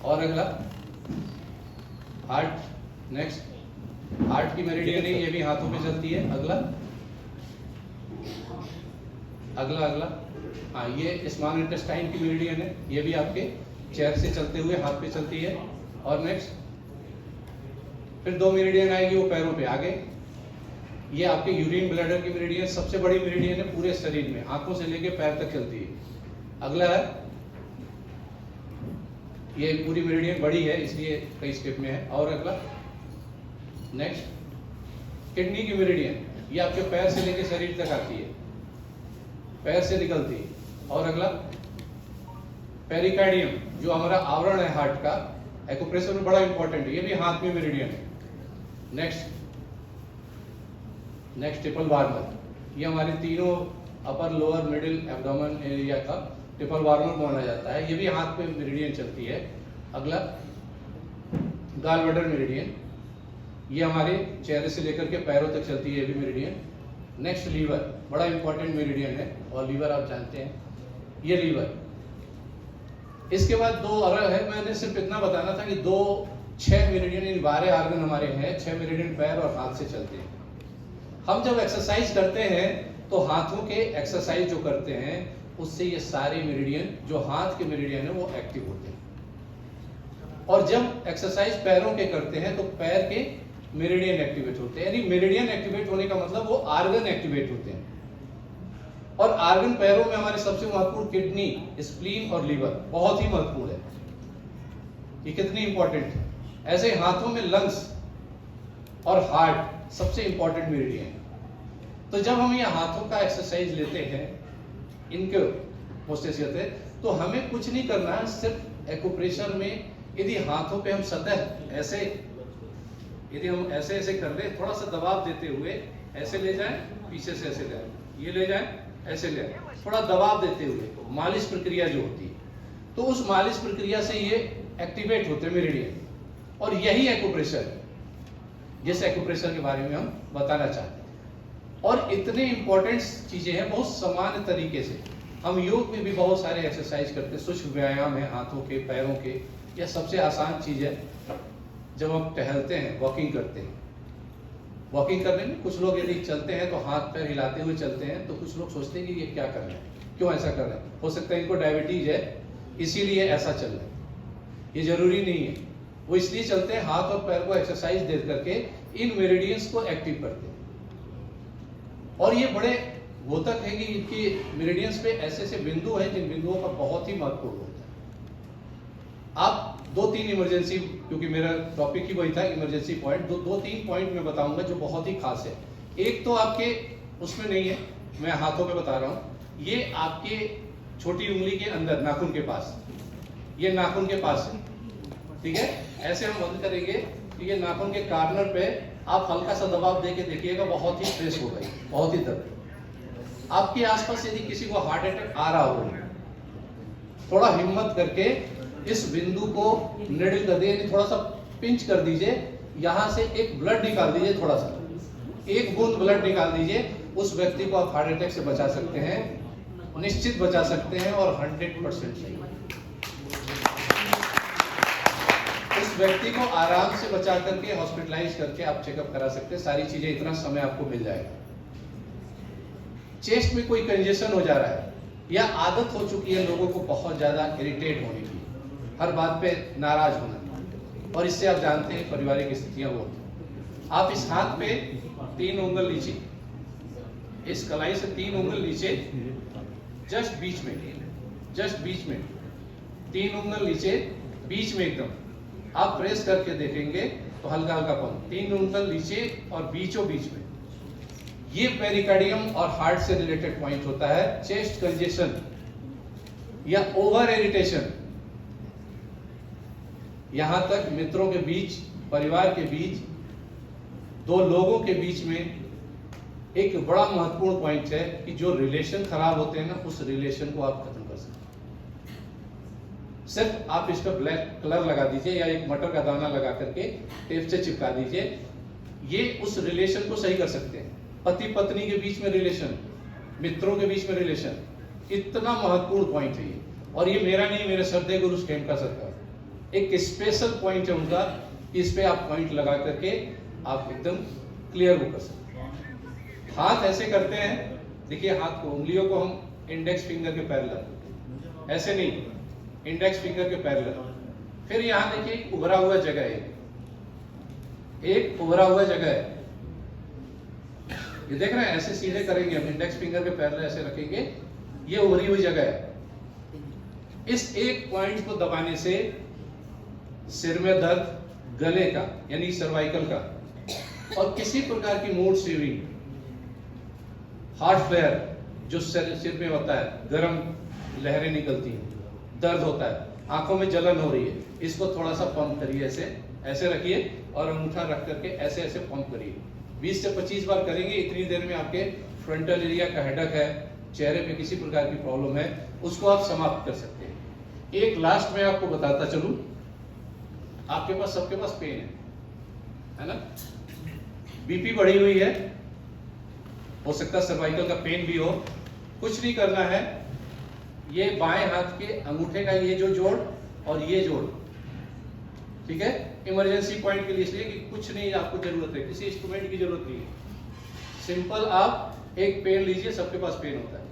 और अगला हार्ट, नेक्स्ट हार्ट की मेरिडियन है, ये भी हाथों पे चलती है। अगला अगला अगला हाँ ये स्मॉल इंटेस्टाइन की मेरिडियन है, ये भी आपके चेहरे से चलते हुए हाथ पे चलती है। और नेक्स्ट फिर दो मेरिडियन आएगी वो पैरों पे आगे, ये आपके यूरिन ब्लैडर की मेरिडियन सबसे बड़ी मेरिडियन है पूरे शरीर में, आंखों से लेके पैर तक चलती है। अगला है ये पूरी मेरिडियन बड़ी है इसलिए कई स्टेप में है। और अगला नेक्स्ट किडनी की मेरिडियन, ये आपके पैर से लेके शरीर तक आती है, पैर से निकलती है। और अगला पेरिकार्डियम जो हमारा आवरण है हार्ट का, एक्यूप्रेशर में बड़ा इंपॉर्टेंट है, ये भी हाथ में मेरिडियन है। नेक्स्ट ट्रिपल वार्मर, ये हमारे तीनों upper lower middle abdomen area का ट्रिपल वार्मर माना जाता है, ये भी हाथ पे मेरिडियन चलती है। अगला गॉल ब्लैडर मेरिडियन, ये हमारे चेहरे से लेकर के पैरों तक चलती है, ये भी मेरिडियन। नेक्स्ट लीवर, बड़ा इंपॉर्टेंट मेरिडियन है, और लीवर आप जानते हैं, ये लीवर। इसके बाद दो और है, मैंने सिर्फ इतना बताना था कि 6 मेरिडियन इन 12 आर्गन हमारे हैं, 6 मेरिडियन पैर और हाथ से चलते हैं। हम जब एक्सरसाइज करते हैं तो हाथों के एक्सरसाइज जो करते हैं उससे ये सारे मेरिडियन जो हाथ के मेरिडियन है वो एक्टिव होते हैं। और जब एक्सरसाइज पैरों के करते हैं तो पैर के मेरिडियन एक्टिवेट होते हैं, यानी मेरिडियन एक्टिवेट होने का मतलब वो आर्गन एक्टिवेट होते हैं। और आर्गन पैरों में हमारे सबसे महत्वपूर्ण किडनी, स्प्लीन और लीवर बहुत ही महत्वपूर्ण है, ये कितनी इंपॉर्टेंट है। ऐसे हाथों में लंग्स और हार्ट सबसे इंपॉर्टेंट मेरिडियन है। तो जब हम ये हाथों का एक्सरसाइज लेते हैं, इनके प्रोसेस करते हैं, तो हमें कुछ नहीं करना है, सिर्फ एक्यूप्रेशर में यदि हाथों पे हम सतह ऐसे, यदि हम ऐसे ऐसे कर ले, थोड़ा सा दबाव देते हुए ऐसे ले जाएं, पीछे से ऐसे ले आए, ये ले जाएं, ऐसे ले आए, थोड़ा दबाव देते हुए मालिश प्रक्रिया जो होती है, तो उस मालिश प्रक्रिया से ये एक्टिवेट होते हैं मेरिडियन। और यही एक्यूप्रेशर है जिस एक्यूप्रेशर के बारे में हम बताना चाहते हैं। और इतने इंपॉर्टेंट चीजें हैं, बहुत सामान्य तरीके से हम योग में भी बहुत सारे एक्सरसाइज करते हैं, सूक्ष्म व्यायाम है हाथों के पैरों के। यह सबसे आसान चीज है, जब हम टहलते हैं, वॉकिंग करते हैं, वॉकिंग करने में कुछ लोग यदि चलते हैं तो हाथ पैर हिलाते हुए चलते हैं, तो कुछ लोग सोचते हैं कि ये क्या कर रहे हैं, क्यों ऐसा कर रहे हैं, हो सकता है इनको डायबिटीज है इसीलिए ऐसा चल रहा है। ये जरूरी नहीं है, वो इसलिए चलते हैं, हाथ और पैर को एक्सरसाइज दे करके इन मेरिडियंस को एक्टिव करते हैं। और ये बड़े घातक है कि इनके मेरिडियंस पे ऐसे ऐसे बिंदु हैं जिन बिंदुओं का बहुत ही महत्वपूर्ण होता है। आप 2-3 इमरजेंसी, क्योंकि मेरा टॉपिक ही वही था इमरजेंसी पॉइंट, 2-3 पॉइंट मैं बताऊंगा जो बहुत ही खास है। एक तो आपके उसमें नहीं है, मैं हाथों पे बता रहा हूं, ये आपके छोटी उंगली के अंदर नाखून के पास, ये नाखून के पास है, ठीक है। ऐसे हम बंद करेंगे तो ये नाखून के कॉर्नर पे आप हल्का सा दबाव देके देखिएगा, बहुत ही प्रेस हो गई, बहुत ही दर्द। आपके आसपास यदि किसी को हार्ट अटैक आ रहा हो, थोड़ा हिम्मत करके इस बिंदु को निडल कर दीजिए, थोड़ा सा पिंच कर दीजिए, यहां से एक ब्लड निकाल दीजिए, थोड़ा सा एक बूंद ब्लड निकाल दीजिए, उस व्यक्ति को आप हार्ट अटैक से बचा सकते हैं, निश्चित बचा सकते हैं, और 100% सही। उस व्यक्ति को आराम से बचा करके हॉस्पिटलाइज करके आप चेकअप करा सकते हैं, सारी चीजें, इतना समय आपको मिल जाएगा। चेस्ट में कोई कंजेशन हो जा रहा है या आदत हो चुकी है लोगों को बहुत ज्यादा इरिटेट होने की, हर बात पे नाराज होना, और इससे आप जानते हैं पारिवारिक स्थितियां वो, आप इस हाथ पे 3 उंगल नीचे, इस कलाई से 3 उंगल नीचे, जस्ट बीच में 3 उंगल नीचे, बीच में एकदम आप प्रेस करके देखेंगे तो हल्का हल्का पन, 3 उंगल नीचे और बीचों बीच में, ये पेरिकार्डियम और हार्ट से रिलेटेड पॉइंट होता है। चेस्ट कंजेशन या ओवर इरिटेशन, यहां तक मित्रों के बीच, परिवार के बीच, 2 लोगों के बीच में एक बड़ा महत्वपूर्ण पॉइंट है कि जो रिलेशन खराब होते हैं ना, उस रिलेशन को आप खत्म कर सकते हैं। सिर्फ आप इस पर ब्लैक कलर लगा दीजिए या एक मटर का दाना लगा करके टेप से चिपका दीजिए, ये उस रिलेशन को सही कर सकते हैं। पति पत्नी के बीच में रिलेशन, मित्रों के बीच में रिलेशन, इतना महत्वपूर्ण पॉइंट है ये। और ये मेरा नहीं, मेरे श्रद्धेय गुरु खेमका सरकार, एक स्पेशल पॉइंट है उनका, इस पे आप पॉइंट लगा करके आप एकदम क्लियर वो कर सकते हैं। हाथ ऐसे करते हैं, देखिए हाथ को, उंगलियों को हम इंडेक्स फिंगर के पैरेलल, ऐसे नहीं, इंडेक्स फिंगर के पैरेलल। फिर यहां देखिए उभरा हुआ जगह है, एक उभरा हुआ जगह है, ये देख रहे हैं, ऐसे सीधे करेंगे हम, इंडेक्स फिंगर के पैरेलल ऐसे रखेंगे, ये उभरी हुई जगह है। इस एक पॉइंट को दबाने से सिर में दर्द, गले का यानी सर्वाइकल का, और किसी प्रकार की मूड स्विंगिंग, हार्ट फ्लेयर जो सिर में होता है, गर्म लहरें निकलती हैं, दर्द होता है, आंखों में जलन हो रही है, इसको थोड़ा सा पंप करिए, ऐसे रखिए और अंगूठा रख करके ऐसे ऐसे पंप करिए। 20 से 25 बार करेंगे, इतनी देर में आपके फ्रंटल एरिया का हेडेक है, चेहरे पे किसी प्रकार की प्रॉब्लम है, उसको आप समाप्त कर सकते हैं। एक लास्ट में आपको बताता चलूं, आपके पास, सबके पास पेन है ना, बीपी बढ़ी हुई है, हो सकता है सर्वाइकल का पेन भी हो, कुछ नहीं करना है, ये बाएं हाथ के अंगूठे का ये जो जोड़ और ये जोड़, ठीक है, इमरजेंसी पॉइंट के लिए, इसलिए कि कुछ नहीं आपको जरूरत है, किसी इंस्ट्रूमेंट की जरूरत नहीं है, सिंपल आप एक पेन लीजिए, सबके पास पेन होता है,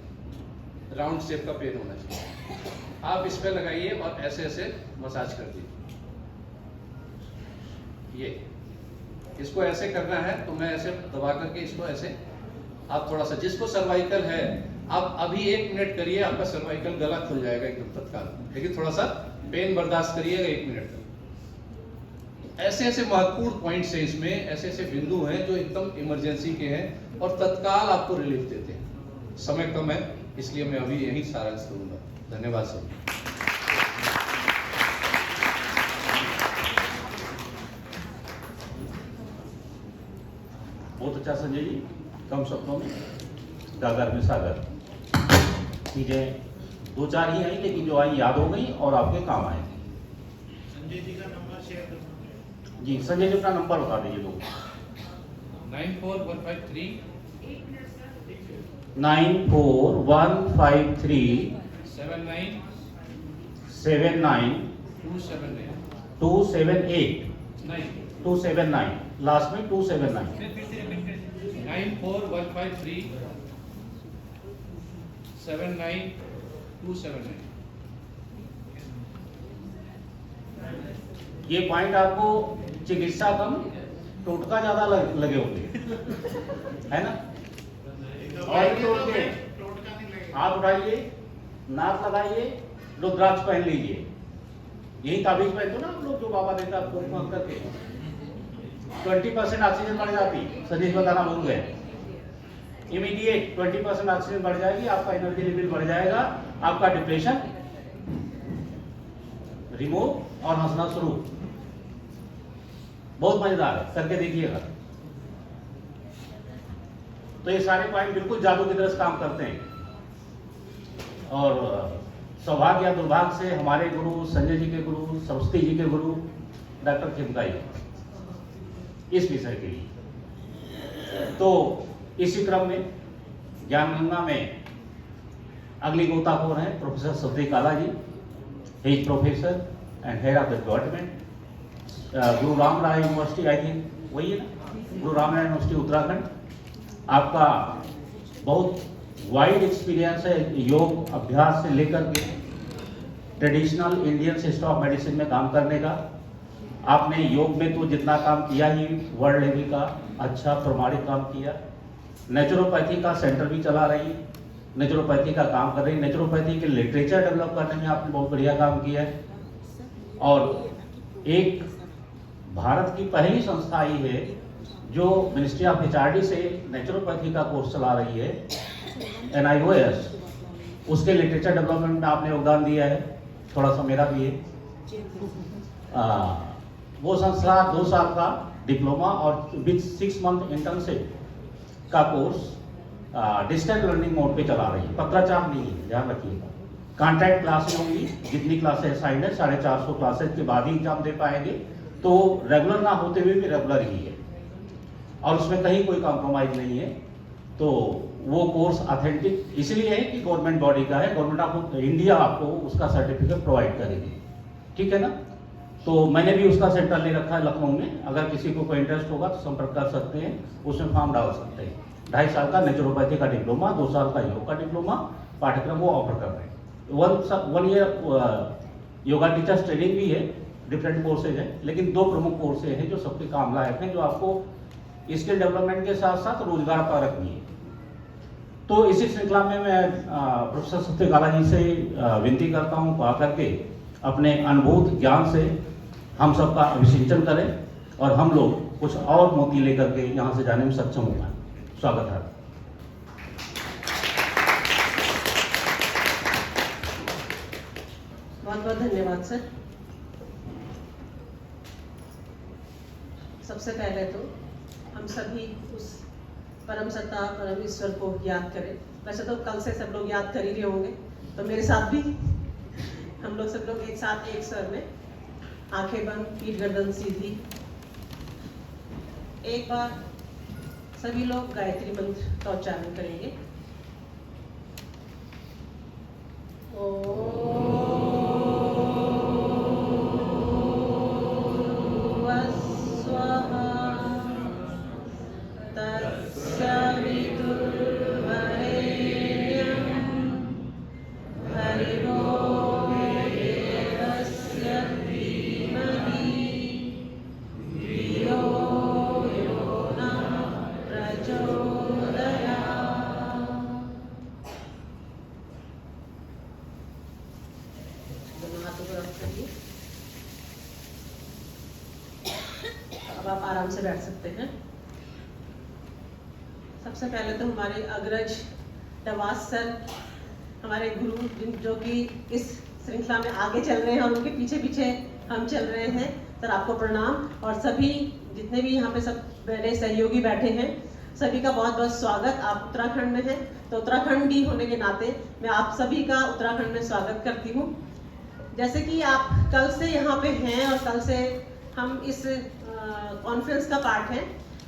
राउंड शेप का पेन होना चाहिए, आप इस पे लगाइए और ऐसे ऐसे मसाज कर दीजिए। ये इसको ऐसे करना है तो मैं ऐसे दबा करके इसको ऐसे, आप थोड़ा सा, जिसको सर्वाइकल है आप अभी 1 मिनट करिए, आपका सर्वाइकल गला खुल जाएगा एकदम तत्काल, लेकिन थोड़ा सा पेन बर्दाश्त करिएगा 1 मिनट तक। ऐसे ऐसे महत्वपूर्ण पॉइंट्स हैं इसमें, ऐसे ऐसे बिंदु हैं जो एकदम इमरजेंसी के हैं और तत्काल आपको रिलीफ देते हैं। समय कम है इसलिए मैं अभी यही सारांश करूंगा। धन्यवाद सर। बहुत अच्छा संजय जी, कम शब्दों में गागर में सागर, चीजें 2-4 ही आई लेकिन जो आई याद हो गई और आपके काम आए। संजय जी का नंबर शेयर कर जी संजय जी अपना नंबर बता दीजिए लोग। 94153 94153 79 79 278 278 279, लास्ट में 279। 94153 79 278। ये पॉइंट आपको चिकित्सा कम टोटका ज्यादा लगे होंगे, है ना? और तोड़ते टोटका नहीं लगेगा। हाथ उठाइए, नाक लगाइए, रुद्राक्ष पहन लीजिए। यही ताबीज पहनते हो ना आप लोग, जो बाबा देता है आपको फोन करके। 20% ऑक्सीजन बढ़ जाती, सतीश बताना भूल गए। इमीडिएट 20% ऑक्सीजन बढ़ जाएगी, आपका एनर्जी लेवल बढ़ जाएगा, आपका डिप्रेशन रिमूव और हंसना शुरू। बहुत मजेदार है, करके देखिएगा। तो ये सारे पॉइंट बिल्कुल जादू की तरह से काम करते हैं। और सौभाग्य या दुर्भाग्य से हमारे गुरु संजय जी के गुरु, सरस्वती जी के गुरु डॉक्टर खिमकाई इस विषय के लिए। तो इसी क्रम में ज्ञान गंगा में अगली गोताखोर हैं professor Sati Kala ji. He is professor and head of the department, Guru Ram Rai university, I think वही है ना, गुरु राम राय यूनिवर्सिटी उत्तराखंड। आपका बहुत वाइड एक्सपीरियंस है योग अभ्यास से लेकर के traditional Indian system of medicine में काम करने का। आपने योग में तो जितना काम किया ही वर्ल्ड लेवल का अच्छा प्रमाणित काम किया। नेचुरोपैथी का सेंटर भी चला रही है, नेचुरोपैथी का काम कर रही है। नेचुरोपैथी के लिटरेचर डेवलप करने में आपने बहुत बढ़िया काम किया है। और एक भारत की पहली संस्था आई है जो मिनिस्ट्री ऑफ HRD से नेचुरोपैथी का कोर्स चला रही है, NIOS। उसके लिटरेचर डेवलपमेंट में आपने योगदान दिया है, थोड़ा सा मेरा भी है। वो संस्था 2 साल का डिप्लोमा और विद 6 मंथ इंटर्नशिप का कोर्स डिस्टेंस लर्निंग मोड पे चला रही है। पत्राचार नहीं है, ध्यान रखिएगा। कॉन्ट्रैक्ट क्लासेस होंगी, जितनी क्लासेस असाइंड है 450 क्लासेस के बाद ही एग्जाम दे पाएंगे। तो रेगुलर ना होते हुए भी रेगुलर ही है और उसमें कहीं कोई कॉम्प्रोमाइज नहीं है। तो वो कोर्स ऑथेंटिक इसलिए है कि गवर्नमेंट बॉडी का है, गवर्नमेंट ऑफ इंडिया आपको उसका सर्टिफिकेट प्रोवाइड करेगी, ठीक है ना? तो मैंने भी उसका सेंटर ले रखा है लखनऊ में। अगर किसी को कोई इंटरेस्ट होगा तो संपर्क कर सकते हैं, उसमें फॉर्म डाल सकते हैं। 2.5 साल का नेचुरोपैथी का डिप्लोमा, 2 साल का योग का डिप्लोमा पाठ्यक्रम वो ऑफर कर रहे हैं। 1 ईयर योगा टीचर्स ट्रेनिंग भी है, डिफरेंट कोर्सेज है, लेकिन 2 प्रमुख कोर्सेज हैं जो सबके काम लायक हैं, जो आपको स्किल डेवलपमेंट के साथ साथ रोजगार परक भी है। तो इसी श्रृंखला में मैं प्रोफेसर सत्य काला जी से विनती करता हूँ को आकर के अपने अनुभूत ज्ञान से हम सबका अभिसिंचन करें और हम लोग कुछ और मोती लेकर के यहाँ से जाने में सक्षम हो पाए। स्वागत है। बहुत बहुत धन्यवाद सर। सबसे पहले तो हम सभी उस परम सत्ता परम ईश्वर को याद करें। वैसे तो कल से सब लोग याद कर ही रहे होंगे, तो मेरे साथ भी हम लोग सब लोग एक साथ एक स्वर में आंखें बंद, पीठ गर्दन सीधी, एक बार सभी लोग गायत्री मंत्र का उच्चारण करेंगे। अब आप आराम से बैठ सकते हैं। सबसे पहले तो हमारे अग्रज नवाज सर, हमारे गुरु जो कि इस श्रृंखला में आगे चल रहे हैं और उनके पीछे पीछे हम चल रहे हैं, सर आपको प्रणाम। और सभी जितने भी यहाँ पे सब मेरे सहयोगी बैठे हैं, सभी का बहुत बहुत स्वागत। आप उत्तराखंड में हैं तो उत्तराखंडी होने के नाते मैं आप सभी का उत्तराखंड में स्वागत करती हूँ। जैसे कि आप कल से यहाँ पे हैं और कल से हम इस कॉन्फ्रेंस का पार्ट है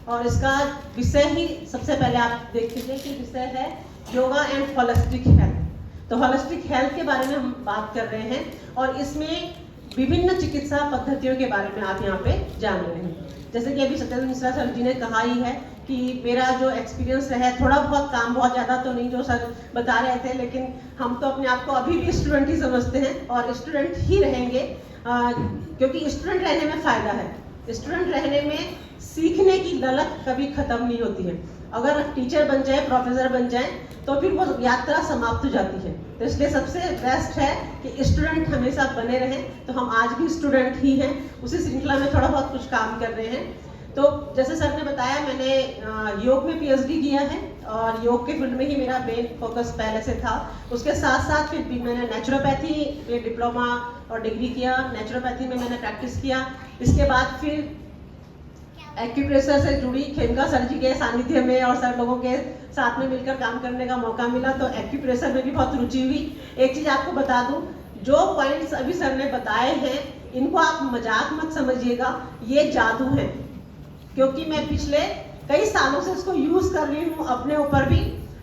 और इसका विषय ही सबसे पहले आप देख लीजिए कि विषय है योगा एंड होलिस्टिक हेल्थ। तो होलिस्टिक हेल्थ के बारे में हम बात कर रहे हैं और इसमें विभिन्न चिकित्सा पद्धतियों के बारे में आप यहाँ पे जान रहे हैं। जैसे कि अभी सत्येंद्र मिश्रा सर जी ने कहा ही है कि मेरा जो एक्सपीरियंस है थोड़ा बहुत काम, बहुत ज़्यादा तो नहीं जो सर बता रहे थे, लेकिन हम तो अपने आप को अभी भी स्टूडेंट ही समझते हैं और स्टूडेंट ही रहेंगे। क्योंकि स्टूडेंट रहने में फ़ायदा है, स्टूडेंट रहने में सीखने की ललक कभी ख़त्म नहीं होती है। अगर टीचर बन जाए, प्रोफेसर बन जाए, तो फिर वो यात्रा समाप्त हो जाती है। तो इसलिए सबसे बेस्ट है कि स्टूडेंट हमेशा बने रहें। तो हम आज भी स्टूडेंट ही हैं, उसी श्रृंखला में थोड़ा बहुत कुछ काम कर रहे हैं। तो जैसे सर ने बताया, मैंने योग में PhD किया है और योग के फील्ड में ही मेरा मेन फोकस पहले से था। उसके साथ साथ फिर भी मैंने नेचुरोपैथी में डिप्लोमा और डिग्री किया, नेचुरोपैथी में मैंने प्रैक्टिस किया। इसके बाद फिर एक्यूप्रेशर से जुड़ी खेमका सर जी के सानिध्य में और सर लोगों के साथ में मिलकर काम करने का मौका मिला, तो एक्यूप्रेशर में भी बहुत रुचि हुई। एक चीज़ आपको बता दूं, जो पॉइंट्स अभी सर ने बताए हैं, इनको आप मजाक मत समझिएगा, ये जादू है। क्योंकि मैं पिछले कई सालों से इसको यूज़ कर रही हूँ अपने ऊपर भी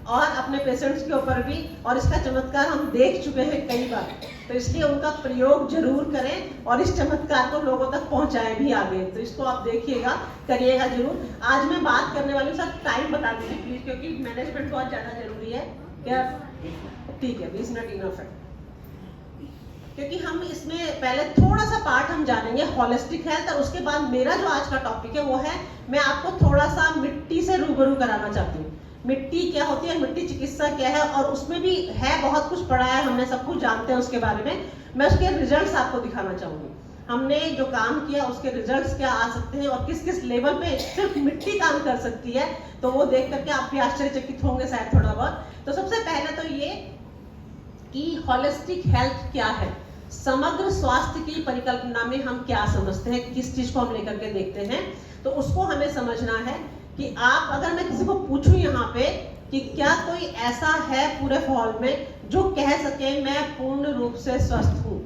और अपने पेशेंट्स के ऊपर भी, और इसका चमत्कार हम देख चुके हैं कई बार। तो इसलिए उनका प्रयोग जरूर करें और इस चमत्कार को लोगों तक पहुंचाएं भी आगे। तो इसको आप देखिएगा, करिएगा जरूर। आज मैं बात करने वाली हूँ, सर टाइम बता दीजिए प्लीज, क्योंकि मैनेजमेंट बहुत ज़्यादा जरूरी है। क्या ठीक है, 20 मिनट इनफ है, क्योंकि हम इसमें पहले थोड़ा सा पार्ट हम जानेंगे हॉलिस्टिक हेल्थ, और उसके बाद मेरा जो आज का टॉपिक है वो है, मैं आपको थोड़ा सा मिट्टी से रूबरू कराना चाहती हूँ। मिट्टी क्या होती है, मिट्टी चिकित्सा क्या है, और उसमें भी है बहुत कुछ पढ़ा है हमने, सब कुछ जानते हैं उसके बारे में। मैं उसके रिजल्ट्स आपको दिखाना चाहूँगी, हमने जो काम किया उसके रिजल्ट्स क्या आ सकते हैं और किस किस लेवल पे सिर्फ मिट्टी काम कर सकती है। तो वो देख करके आप भी आश्चर्यचकित होंगे शायद थोड़ा बहुत। तो सबसे पहले तो ये कि हॉलिस्टिक हेल्थ क्या है, समग्र स्वास्थ्य की परिकल्पना में हम क्या समझते हैं, किस चीज को हम लेकर के देखते हैं, तो उसको हमें समझना है कि आप, अगर मैं किसी को पूछूं यहाँ पे कि क्या कोई ऐसा है पूरे हॉल में जो कह सके मैं पूर्ण रूप से स्वस्थ हूँ,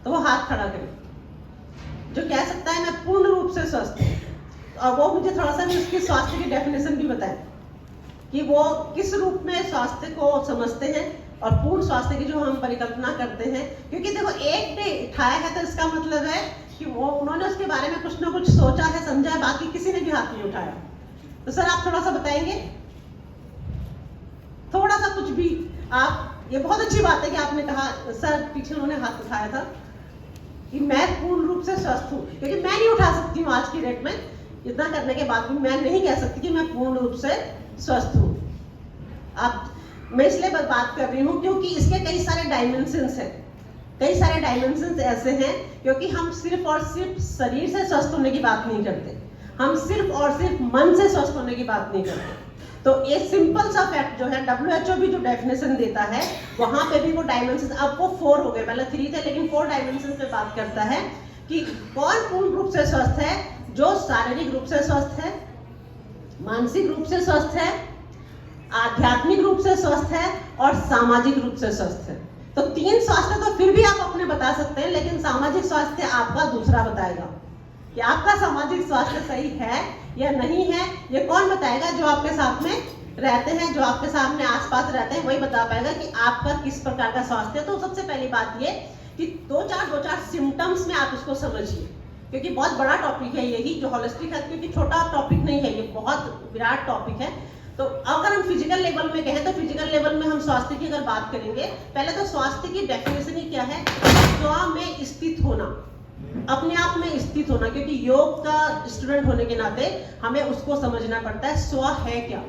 तो वो हाथ खड़ा करे जो कह सकता है मैं पूर्ण रूप से स्वस्थ हूँ। और वो मुझे थोड़ा सा उसकी स्वास्थ्य की डेफिनेशन भी बताए कि वो किस रूप में स्वास्थ्य को समझते हैं और पूर्ण स्वास्थ्य की जो हम परिकल्पना करते हैं। क्योंकि देखो, एक ने उठाया है तो इसका मतलब है कि वो उन्होंने उसके बारे में कुछ ना कुछ सोचा है, समझा है, बाकी किसी ने भी हाथ नहीं उठाया। तो सर आप थोड़ा सा बताएंगे, थोड़ा सा कुछ भी आप। ये बहुत अच्छी बात है कि आपने कहा, सर पीछे उन्होंने हाथ उठाया था कि मैं पूर्ण रूप से स्वस्थ हूँ, क्योंकि मैं नहीं उठा सकती हूँ आज की डेट में, इतना करने के बाद भी मैं नहीं कह सकती कि मैं पूर्ण रूप से स्वस्थ हूँ। आप, मैं इसलिए बात कर रही हूँ क्योंकि इसके कई सारे डायमेंशंस हैं, कई सारे डायमेंशंस ऐसे हैं, क्योंकि हम सिर्फ और सिर्फ शरीर से स्वस्थ होने की बात नहीं करते, हम सिर्फ और सिर्फ मन से स्वस्थ होने की बात नहीं करते। तो ये सिंपल सा फैक्ट जो है, WHO भी जो डेफिनेशन देता है, वहां पे भी वो डायमेंशन, अब वो 4 हो गए, पहले 3 थे लेकिन 4 डायमेंशन पे बात करता है कि कौन पूर्ण रूप से स्वस्थ है, जो शारीरिक रूप से स्वस्थ है, मानसिक रूप से स्वस्थ है, आध्यात्मिक रूप से स्वस्थ है और सामाजिक रूप से स्वस्थ है। तो 3 स्वास्थ्य तो फिर भी आप अपने बता सकते हैं, लेकिन सामाजिक स्वास्थ्य आपका दूसरा बताएगा कि आपका सामाजिक स्वास्थ्य सही है या नहीं है। ये कौन बताएगा? जो आपके साथ में रहते हैं, जो आपके सामने आसपास रहते हैं, वही बता पाएगा कि आपका किस प्रकार का स्वास्थ्य है। तो सबसे पहली बात ये कि दो चार सिम्टम्स में आप इसको समझिए, क्योंकि बहुत बड़ा टॉपिक है यही जो हॉलिस्टिक हेल्थ, क्योंकि छोटा टॉपिक नहीं है, ये बहुत विराट टॉपिक है। तो अगर हम फिजिकल लेवल में कहें तो फिजिकल लेवल में हम स्वास्थ्य की अगर बात करेंगे, पहले तो स्वास्थ्य की डेफिनेशन ही क्या है, स्व में स्थित होना, अपने आप में स्थित होना। क्योंकि योग का स्टूडेंट होने के नाते हमें उसको समझना पड़ता है स्व है क्या।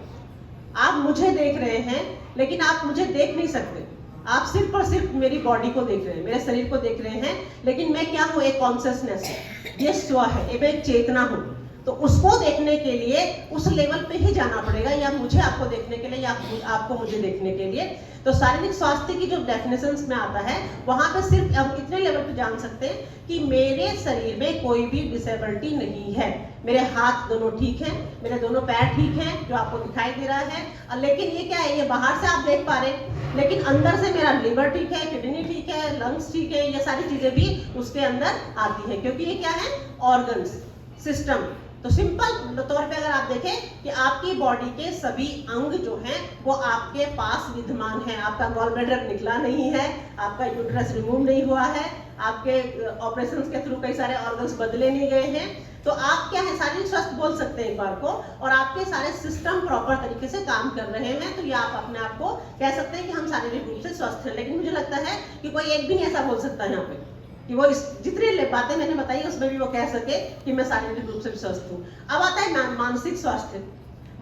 आप मुझे देख रहे हैं लेकिन आप मुझे देख नहीं सकते, आप सिर्फ और सिर्फ मेरी बॉडी को देख रहे हैं, मेरे शरीर को देख रहे हैं, लेकिन मैं क्या हूँ, एक कॉन्शियसनेस है, ये स्व है, ये मैं एक चेतना हूँ। तो उसको देखने के लिए उस लेवल पे ही जाना पड़ेगा, या मुझे आपको देखने के लिए या आपको मुझे देखने के लिए। तो शारीरिक स्वास्थ्य की जो डेफिनेशंस में आता है, वहां पे सिर्फ हम इतने लेवल पे जान सकते हैं कि मेरे शरीर में कोई भी डिसेबिलिटी नहीं है, मेरे हाथ दोनों ठीक हैं, मेरे दोनों पैर ठीक हैं जो आपको दिखाई दे रहा है। लेकिन ये क्या है, ये बाहर से आप देख पा रहे हैं, लेकिन अंदर से मेरा लिवर ठीक है, किडनी ठीक है, लंग्स ठीक है, ये सारी चीजें भी उसके अंदर आती है, क्योंकि ये क्या है, ऑर्गन्स सिस्टम। तो सिंपल तौर पे अगर आप देखें कि आपकी बॉडी के सभी अंग जो हैं वो आपके पास विद्यमान है। आपका गॉल ब्लैडर निकला नहीं है, आपका यूट्रस रिमूव नहीं हुआ है, आपके ऑपरेशंस के थ्रू कई सारे ऑर्गन्स बदले नहीं गए हैं। तो आप क्या है, शारीरिक स्वास्थ्य बोल सकते हैं एक बार को, और आपके सारे सिस्टम प्रॉपर तरीके से काम कर रहे हैं। तो ये आप अपने आप को कह सकते हैं कि हम शारीरिक रूप से स्वस्थ हैं। लेकिन मुझे लगता है कि कोई एक भी नहीं ऐसा बोल सकता है यहाँ पे, कि वो इस जितनी बातें मैंने बताई उसमें भी वो कह सके कि मैं शारीरिक रूप से भी स्वस्थ हूँ। अब आता है मानसिक स्वास्थ्य।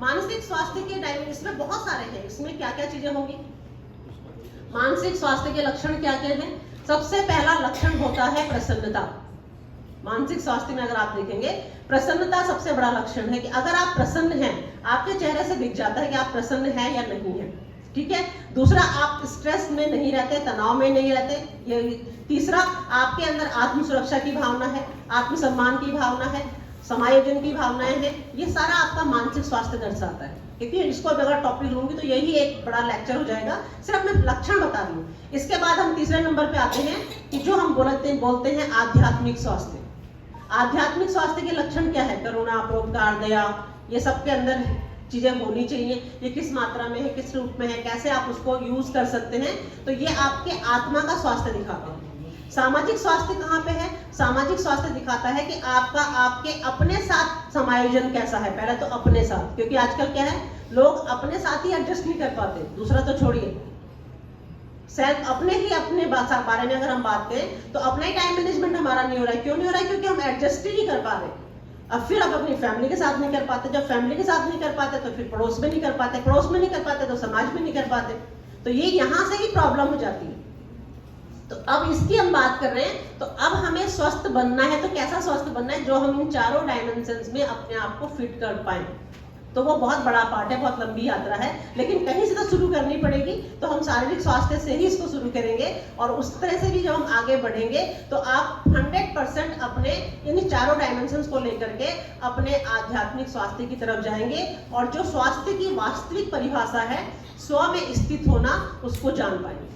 मानसिक स्वास्थ्य के डायमेंशन इसमें बहुत सारे हैं, इसमें क्या क्या चीजें होंगी। मानसिक स्वास्थ्य के लक्षण क्या क्या हैं। सबसे पहला लक्षण होता है प्रसन्नता। मानसिक स्वास्थ्य में अगर आप देखेंगे प्रसन्नता सबसे बड़ा लक्षण है कि अगर आप प्रसन्न हैं, आपके चेहरे से दिख जाता है कि आप प्रसन्न हैं या नहीं है, ठीक है। दूसरा, आप स्ट्रेस में नहीं रहते, तनाव में नहीं रहते। ये तीसरा, आपके अंदर आत्म सुरक्षा की भावना है, आत्मसम्मान की भावना है, समायोजन की भावनाएं हैं। ये सारा आपका मानसिक स्वास्थ्य दर्शाता है। क्योंकि इसको अगर टॉपिक लूंगी तो यही एक बड़ा लेक्चर हो जाएगा, सिर्फ मैं लक्षण बता रही हूँ। इसके बाद हम तीसरे नंबर पे आते हैं कि जो हम बोलते हैं आध्यात्मिक स्वास्थ्य। आध्यात्मिक स्वास्थ्य के लक्षण क्या है। करुणा, परोपकार, दया, ये सबके अंदर चीजें होनी चाहिए। ये किस मात्रा में है, किस रूप में है, कैसे आप उसको यूज कर सकते हैं, तो ये आपके आत्मा का स्वास्थ्य दिखाता है। सामाजिक स्वास्थ्य कहाँ पे है। सामाजिक स्वास्थ्य दिखाता है कि आपका आपके अपने साथ समायोजन कैसा है। पहले तो अपने साथ, क्योंकि आजकल क्या है, लोग अपने साथ ही एडजस्ट नहीं कर पाते, दूसरा तो छोड़िए। सेल्फ अपने बारे में अगर हम बात करें तो अपना ही टाइम मैनेजमेंट हमारा नहीं हो रहा है। क्यों नहीं हो रहा है, क्योंकि हम एडजस्ट ही नहीं कर पा रहे। अब फिर अब अपनी फैमिली के साथ नहीं कर पाते, जब फैमिली के साथ नहीं कर पाते तो फिर पड़ोस में नहीं कर पाते, पड़ोस में नहीं कर पाते तो समाज में नहीं कर पाते। तो ये यहाँ से ही प्रॉब्लम हो जाती है। तो अब इसकी हम बात कर रहे हैं, तो अब हमें स्वस्थ बनना है। तो कैसा स्वस्थ बनना है, जो हम इन चारों डायमेंशंस में अपने आप को फिट कर पाए। तो वो बहुत बड़ा पार्ट है, बहुत लंबी यात्रा है, लेकिन कहीं से तो शुरू करनी पड़ेगी। तो हम शारीरिक स्वास्थ्य से ही इसको शुरू करेंगे और उस तरह से भी जब हम आगे बढ़ेंगे तो आप 100% अपने इन चारों डायमेंशंस को लेकर के अपने आध्यात्मिक स्वास्थ्य की तरफ जाएंगे। और जो स्वास्थ्य की वास्तविक परिभाषा है, स्व में स्थित होना, उसको जान पाएंगे।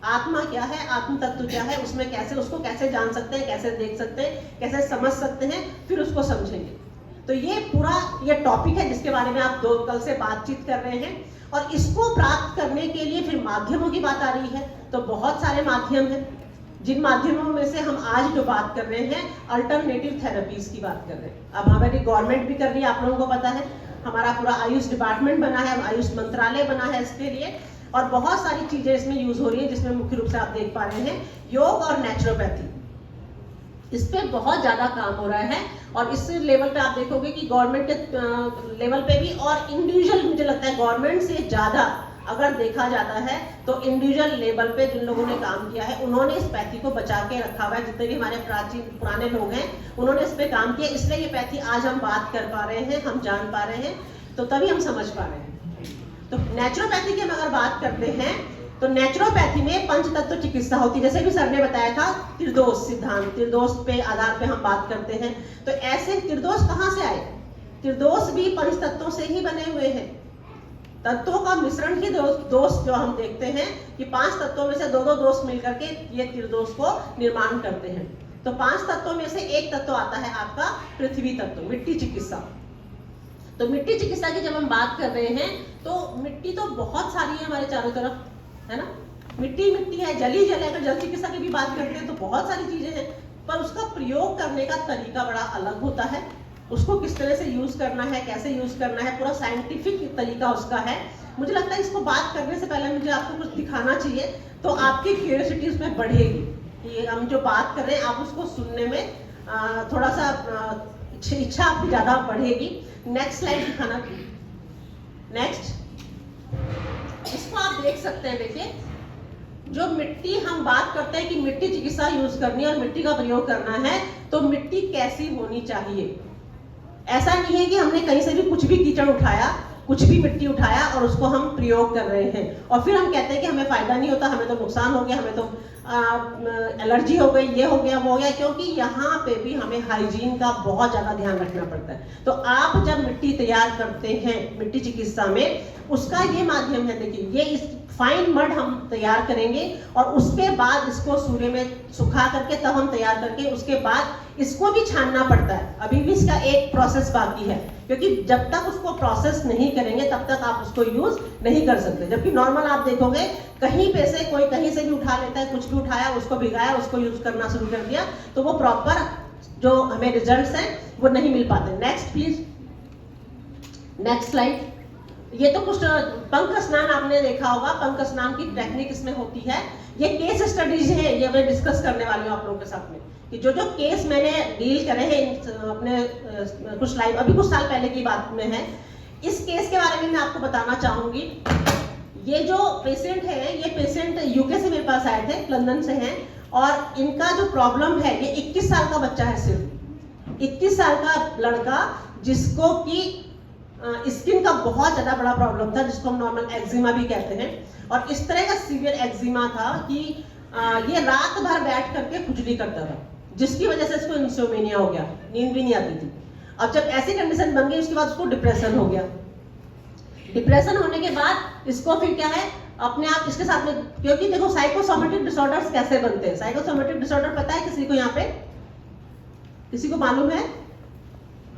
आत्मा क्या है, आत्म तत्व क्या है, उसमें कैसे उसको कैसे जान सकते हैं, कैसे देख सकते हैं, कैसे समझ सकते हैं, फिर उसको समझेंगे। तो ये पूरा ये टॉपिक है जिसके बारे में आप कल से बातचीत कर रहे हैं। और इसको प्राप्त करने के लिए फिर माध्यमों की बात आ रही है। तो बहुत सारे माध्यम हैं, जिन माध्यमों में से हम आज जो बात कर रहे हैं, अल्टरनेटिव थेरेपीज की बात कर रहे हैं। अब हमारी गवर्नमेंट भी कर रही है, आप लोगों को पता है, हमारा पूरा आयुष डिपार्टमेंट बना है, आयुष मंत्रालय बना है इसके लिए। और बहुत सारी चीजें इसमें यूज हो रही है, जिसमें मुख्य रूप से आप देख पा रहे हैं योग और नेचुरोपैथी। इस पे बहुत ज्यादा काम हो रहा है। और इस लेवल पे आप देखोगे कि गवर्नमेंट के लेवल पे भी और इंडिविजुअल, मुझे लगता है गवर्नमेंट से ज्यादा अगर देखा जाता है तो इंडिविजुअल लेवल पे जिन लोगों ने काम किया है, उन्होंने इस पैथी को बचा के रखा हुआ है। जितने भी हमारे प्राचीन पुराने लोग हैं, उन्होंने इस पे काम किया, इसलिए ये पैथी आज हम बात कर पा रहे हैं, हम जान पा रहे हैं, तो तभी हम समझ पा रहे हैं। तो नेचुरोपैथी की हम अगर बात करते हैं तो नेचुरोपैथी में पंच तत्व चिकित्सा होती है। जैसे भी सर ने बताया था, त्रिदोष सिद्धांत, त्रिदोष पे आधार पे हम बात करते हैं। तो ऐसे त्रिदोष कहाँ से आए। त्रिदोष भी पंच तत्वों से ही बने हुए हैं। तत्वों का मिश्रण ही दोष जो हम देखते हैं कि 5 तत्वों में से 2-2 दोष मिलकर के ये त्रिदोष को निर्माण करते हैं। तो 5 तत्वों में से एक तत्व आता है आपका पृथ्वी तत्व, मिट्टी चिकित्सा। तो मिट्टी चिकित्सा की जब हम बात कर रहे हैं तो मिट्टी तो बहुत सारी है हमारे चारों तरफ, है ना। मिट्टी मिट्टी है, जल ही जल है। अगर जल चिकित्सा की भी बात करते हैं तो बहुत सारी चीजें हैं, पर उसका प्रयोग करने का तरीका बड़ा अलग होता है। उसको किस तरह से यूज करना है, कैसे यूज करना है, पूरा साइंटिफिक तरीका उसका है। मुझे लगता है इसको बात करने से पहले मुझे आपको कुछ दिखाना चाहिए, तो आपकी क्यूरियोसिटी उसमें बढ़ेगी कि हम जो बात कर रहे हैं आप उसको सुनने में थोड़ा सा इच्छा आपकी ज्यादा बढ़ेगी। नेक्स्ट स्लाइड दिखाना प्लीज। नेक्स्ट, इसको आप देख सकते हैं। देखिए, जो मिट्टी हम बात करते हैं कि मिट्टी चिकित्सा यूज करनी है और मिट्टी का प्रयोग करना है, तो मिट्टी कैसी होनी चाहिए। ऐसा नहीं है कि हमने कहीं से भी कुछ भी कीचड़ उठाया, कुछ भी मिट्टी उठाया और उसको हम प्रयोग कर रहे हैं और फिर हम कहते हैं कि हमें फायदा नहीं होता, हमें तो नुकसान हो गया, हमें तो एलर्जी हो गई, ये हो गया, वो हो गया। क्योंकि यहाँ पे भी हमें हाइजीन का बहुत ज्यादा ध्यान रखना पड़ता है। तो आप जब मिट्टी तैयार करते हैं मिट्टी चिकित्सा में, उसका ये माध्यम है। देखिए, ये इस फाइन मड हम तैयार करेंगे और उसके बाद इसको सूर्य में सुखा करके तब हम तैयार करके उसके बाद इसको भी छानना पड़ता है। अभी भी इसका एक प्रोसेस बाकी है, क्योंकि जब तक उसको प्रोसेस नहीं करेंगे तब तक आप उसको यूज नहीं कर सकते। जबकि नॉर्मल आप देखोगे कहीं पे से कोई कहीं से भी उठा लेता है, कुछ भी उठाया, उसको भिगाया, उसको यूज करना शुरू कर दिया, तो वो प्रॉपर जो हमें रिजल्ट्स हैं वो नहीं मिल पाते। Next please, next slide. ये तो कुछ पंख स्नान आपने देखा होगा, पंख स्नान की टेक्निक इसमें होती है। ये केस स्टडीज है, ये मैं डिस्कस करने वाली हूँ आप लोगों के साथ में कि जो जो केस मैंने डील करे हैं अपने कुछ लाइव अभी कुछ साल पहले की बात में है। इस केस के बारे में मैं आपको बताना चाहूंगी। ये जो पेशेंट है, ये पेशेंट यूके से मेरे पास आए थे, लंदन से हैं, और इनका जो प्रॉब्लम है, ये 21 साल का बच्चा है, सिर्फ 21 साल का लड़का, जिसको कि स्किन का बहुत ज्यादा बड़ा प्रॉब्लम था, जिसको हम नॉर्मल एक्जिमा भी कहते हैं। और इस तरह का सीवियर एक्जिमा था कि ये रात भर बैठ करके खुजली करता था, जिसकी वजह से इसको इंसोमेनिया हो गया, नींद भी नहीं आती थी। अब जब ऐसी कंडीशन बन गई, उसके बाद उसको डिप्रेशन हो गया। डिप्रेशन होने के बाद इसको फिर क्या है, अपने आप इसके साथ में, क्योंकि देखो साइकोसोमेटिक डिसऑर्डर्स कैसे बनते हैं। साइकोसोमेटिक डिसऑर्डर पता है किसी को यहाँ पे, किसी को मालूम है?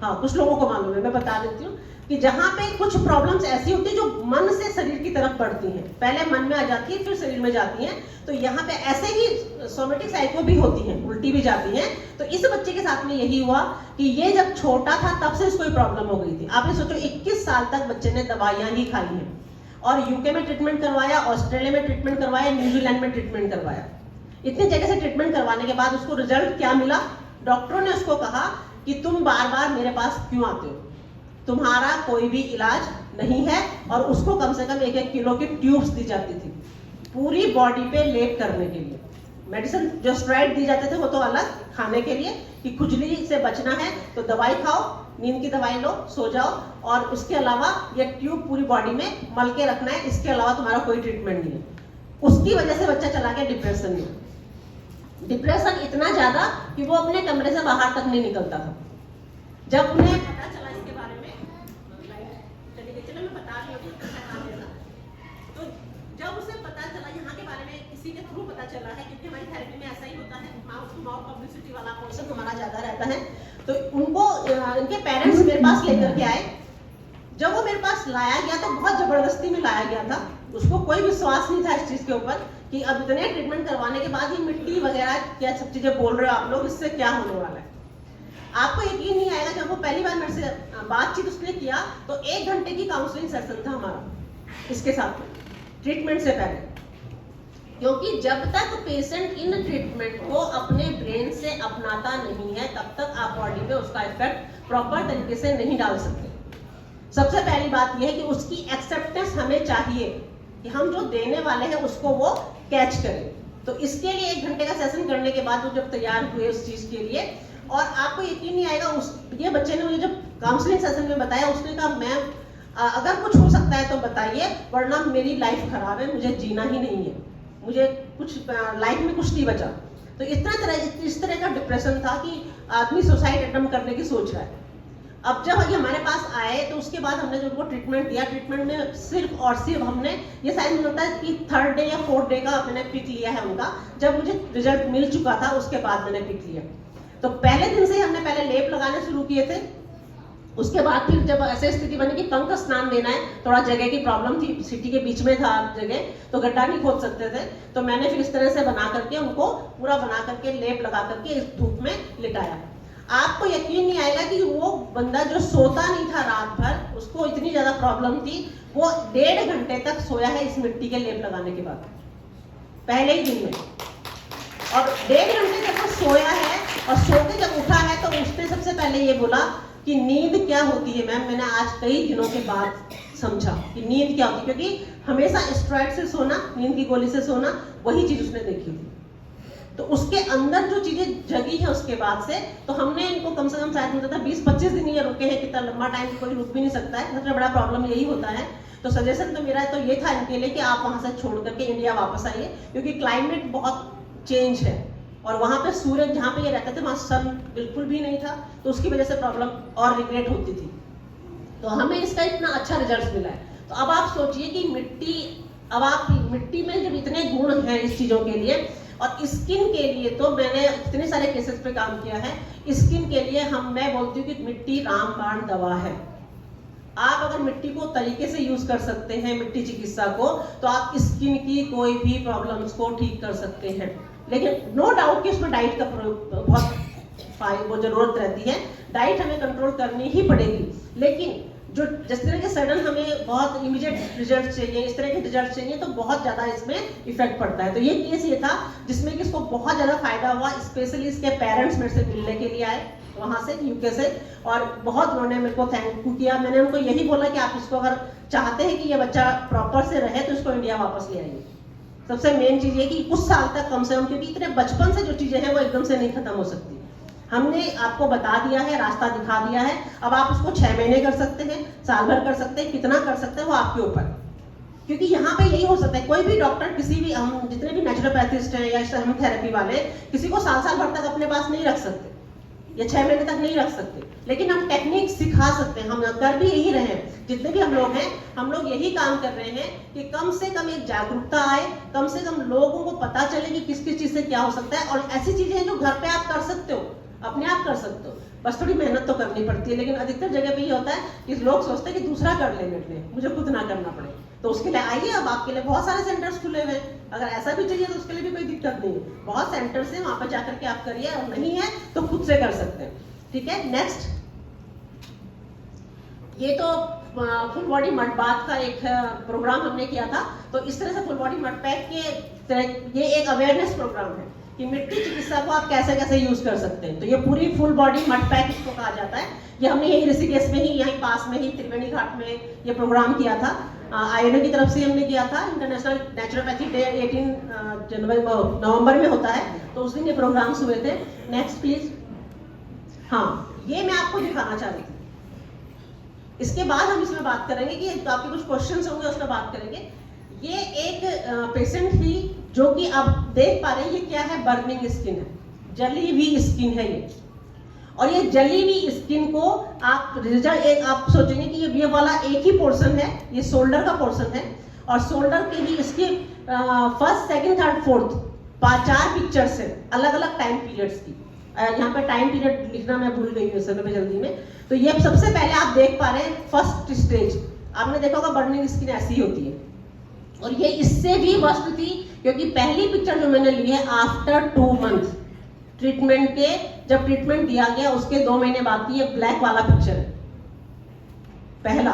हाँ, कुछ लोगों को मालूम है, मैं बता देती हूँ कि जहाँ पे कुछ प्रॉब्लम्स ऐसी होती है जो मन से शरीर की तरफ बढ़ती हैं, पहले मन में आ जाती है फिर शरीर में जाती हैं। तो यहाँ पे ऐसे ही सोमेटिक साइको भी होती हैं, उल्टी भी जाती हैं। तो इस बच्चे के साथ में यही हुआ कि ये जब छोटा था तब से इसको प्रॉब्लम हो गई थी। आपने सोचो 21 साल तक बच्चे ने दवाइयाँ ही खाई हैं, और यूके में ट्रीटमेंट करवाया, ऑस्ट्रेलिया में ट्रीटमेंट करवाया, न्यूजीलैंड में ट्रीटमेंट करवाया। इतनी जगह से ट्रीटमेंट करवाने के बाद उसको रिजल्ट क्या मिला? डॉक्टरों ने उसको कहा कि तुम बार बार मेरे पास क्यों आते हो, तुम्हारा कोई भी इलाज नहीं है। और उसको कम से कम 1-1 किलो की ट्यूब्स दी जाती थी पूरी बॉडी पे लेप करने के लिए। मेडिसिन जो स्टेरॉइड दी जाते थे वो तो अलग, खाने के लिए कि खुजली से बचना है तो दवाई खाओ, नींद की दवाई लो, सो जाओ, और उसके अलावा ये ट्यूब पूरी बॉडी में मल के रखना है, इसके अलावा तुम्हारा कोई ट्रीटमेंट नहीं है। उसकी वजह से बच्चा चला गया डिप्रेशन में। डिप्रेशन इतना ज्यादा कि वो अपने कमरे से बाहर तक नहीं निकलता था। जब उन्हें पता चला इसके बारे में, चलो मैं बता रही हूँ, तो जब उसे पता चला यहाँ के बारे में, किसी के थ्रू पता चला है, क्योंकि हमारी थेरेपी में ऐसा ही होता है, माउथ टू माउथ पब्लिसिटी वाला पोर्शन हमारा ज्यादा रहता है। तो उनको इनके पेरेंट्स मेरे पास लेकर के आए। जब वो मेरे पास लाया गया तो बहुत जबरदस्ती में लाया गया था, उसको कोई विश्वास नहीं था इस चीज के ऊपर कि अब इतने ट्रीटमेंट करवाने के बाद ये मिट्टी वगैरह क्या सब चीजें बोल रहे हो आप लोग, इससे क्या होने वाला है। आपको यकीन नहीं आएगा, जब वो पहली बार मेरे से बातचीत उसने किया तो 1 घंटे की काउंसलिंग सेशन था हमारा इसके साथ में, ट्रीटमेंट से पहले। क्योंकि जब तक पेशेंट इन ट्रीटमेंट को अपने ब्रेन से अपनाता नहीं है, तब तक आप बॉडी पे उसका इफेक्ट प्रॉपर तरीके से नहीं डाल सकते। सबसे पहली बात यह है कि उसकी एक्सेप्टेंस हमें चाहिए कि हम जो देने वाले हैं उसको वो कैच करें। तो इसके लिए 1 घंटे का सेशन करने के बाद वो जब तैयार हुए उस चीज के लिए, और आपको यकीन नहीं आएगा, ये बच्चे ने मुझे जब काउंसलिंग सेशन में बताया, उसने कहा मैम अगर कुछ हो सकता है तो बताइए, वरना मेरी लाइफ खराब है, मुझे जीना ही नहीं है, मुझे कुछ लाइफ में कुछ नहीं बचा। तो इस तरह का डिप्रेशन था कि आदमी सुसाइड अटेम्प्ट करने की सोच रहा है। अब जब ये हमारे पास आए तो उसके बाद हमने जो उनको ट्रीटमेंट दिया, ट्रीटमेंट में सिर्फ और सिर्फ हमने, ये शायद मुझे लगता है कि 3rd डे या 4th डे का मैंने पिक लिया है उनका, जब मुझे रिजल्ट मिल चुका था उसके बाद मैंने पिक लिया। तो पहले दिन से ही हमने पहले लेप लगाने शुरू किए थे। उसके बाद फिर जब ऐसी स्थिति बनी कि पंख स्नान देना है, थोड़ा जगह की प्रॉब्लम थी, सिटी के बीच में था जगह, तो गड्ढा नहीं खोद सकते थे, तो मैंने फिर इस तरह से बना करके उनको पूरा बना करके लेप लगा करके इस धूप में लिटाया। आपको यकीन नहीं आएगा कि वो बंदा जो सोता नहीं था रात भर, उसको इतनी ज्यादा प्रॉब्लम थी, वो 1.5 घंटे तक सोया है इस मिट्टी के लेप लगाने के बाद, पहले ही दिन में। और 1.5 घंटे तक वो सोया है, और सो के जब उठा है तो उसने सबसे पहले ये बोला कि नींद क्या होती है मैम। मैंने आज कई दिनों के बाद समझा कि नींद क्या होती है, क्योंकि हमेशा स्टेरॉइड से सोना, नींद की गोली से सोना, वही चीज उसने देखी थी। तो उसके अंदर जो चीजें जगी है उसके बाद से, तो हमने इनको कम से कम शायद मुझे था 20-25 दिन ये रुके हैं, कितना लंबा टाइम कोई रुक भी नहीं सकता है, सबसे बड़ा प्रॉब्लम यही होता है। तो सजेशन तो मेरा तो ये था इनके लिए कि आप वहां से छोड़ करके इंडिया वापस आइए, क्योंकि क्लाइमेट बहुत चेंज है, और वहां पे सूरज जहाँ पे ये रहते थे वहां सन बिल्कुल भी नहीं था, तो उसकी वजह से प्रॉब्लम और रिग्रेट होती थी। तो हमें इसका इतना अच्छा रिजल्ट मिला है। तो अब आप सोचिए कि मिट्टी में जब इतने गुण हैं इस चीजों के लिए, और स्किन के लिए तो मैंने इतने सारे केसेस पे काम किया है। स्किन के लिए मैं बोलती हूँ कि मिट्टी रामबाण दवा है। आप अगर मिट्टी को तरीके से यूज कर सकते हैं, मिट्टी चिकित्सा को, तो आप स्किन की कोई भी प्रॉब्लम्स को ठीक कर सकते हैं। लेकिन नो डाउट कि उसमें डाइट का बहुत वो जरूरत रहती है, डाइट हमें कंट्रोल करनी ही पड़ेगी। लेकिन जो जिस तरह के सडन हमें बहुत इमीडिएट रिजल्ट चाहिए, इस तरह के रिजल्ट चाहिए, तो बहुत ज़्यादा इसमें इफेक्ट पड़ता है। तो ये केस ये था जिसमें कि इसको बहुत ज़्यादा फायदा हुआ, स्पेशली इसके पेरेंट्स मेरे से मिलने के लिए आए वहाँ से यूके से, और बहुत उन्होंने मेरे को थैंक यू किया। मैंने उनको यही बोला कि आप इसको अगर चाहते हैं कि ये बच्चा प्रॉपर से रहे तो इसको इंडिया वापस ले आइए। सबसे मेन चीज़ ये कि कुछ साल तक कम से कम, क्योंकि इतने बचपन से जो चीज़ें हैं वो एकदम से नहीं खत्म हो सकती। हमने आपको बता दिया है, रास्ता दिखा दिया है, अब आप उसको 6 महीने कर सकते हैं, साल भर कर सकते हैं, कितना कर सकते हैं वो आपके ऊपर। क्योंकि यहाँ पे यही हो सकता है, कोई भी डॉक्टर, किसी भी, हम जितने भी नेचुरोपैथिस्ट हैं या हम थेरेपी वाले, किसी को साल भर तक अपने पास नहीं रख सकते या 6 महीने तक नहीं रख सकते, लेकिन हम टेक्निक सिखा सकते हैं। हम कर भी यही रहे हैं, जितने भी हम लोग हैं, हम लोग यही काम कर रहे हैं कि कम से कम एक जागरूकता आए, कम से कम लोगों को पता चले कि किस किस चीज़ से क्या हो सकता है। और ऐसी चीज़ें हैं जो घर पे आप कर सकते हो, अपने आप कर सकते हो, बस थोड़ी मेहनत तो करनी पड़ती है। लेकिन अधिकतर जगह पे ये होता है कि लोग सोचते हैं कि दूसरा कर ले मेरे लिए, मुझे खुद ना करना पड़े। तो उसके लिए आइए, अब आपके लिए बहुत सारे सेंटर्स खुले हुए हैं, अगर ऐसा भी चाहिए तो उसके लिए भी कोई दिक्कत नहीं है। बहुत सेंटर्स हैं, वहाँ पर जाकर के आप करिए, और नहीं है तो खुद से कर सकते हैं। ठीक है, नेक्स्ट, ये तो फुल बॉडी मड बाथ का एक प्रोग्राम हमने किया था। तो इस तरह से फुल बॉडी मड पैक के ये एक अवेयरनेस प्रोग्राम है कि मिट्टी चिकित्सा को आप कैसे कैसे यूज कर सकते हैं। तो ये पूरी फुल बॉडी मड पैक इसको कहा जाता है। ये हमने यही ऋषिकेश में ही, यहीं पास में ही त्रिवेणी घाट में ये प्रोग्राम किया था। आईएनओ की तरफ से हमने किया था। इंटरनेशनल नेचुरोपैथी डे 18 नवंबर में होता है, तो उस दिन ये प्रोग्राम्स हुए थे। Next please. हाँ, ये मैं आपको दिखाना चाह रही थी। इसके बाद हम इसमें बात करेंगे कि आपके कुछ क्वेश्चंस होंगे, उसमें बात करेंगे। ये एक पेशेंट थी जो कि आप देख पा रहे हैं, ये क्या है, बर्निंग स्किन है, जली हुई स्किन है ये। और ये जली हुई स्किन को आप रिजल्ट आप सोचेंगे कि ये वाला एक ही पोर्शन है, ये शोल्डर का पोर्शन है, और शोल्डर के ही इसके first, second, third, fourth 4 pictures है अलग अलग टाइम पीरियड्स की। यहाँ पे टाइम पीरियड लिखना मैं भूल गई हूँ इस समय जल्दी में। तो ये सबसे पहले आप देख पा रहे हैं फर्स्ट स्टेज, आपने देखा होगा बर्निंग स्किन ऐसी होती है। और ये इससे भी वर्स्ट थी, क्योंकि पहली पिक्चर जो मैंने ली है आफ्टर 2 मंथ ट्रीटमेंट के, जब ट्रीटमेंट दिया गया उसके 2 महीने बाद की ये ब्लैक वाला पिक्चर है पहला।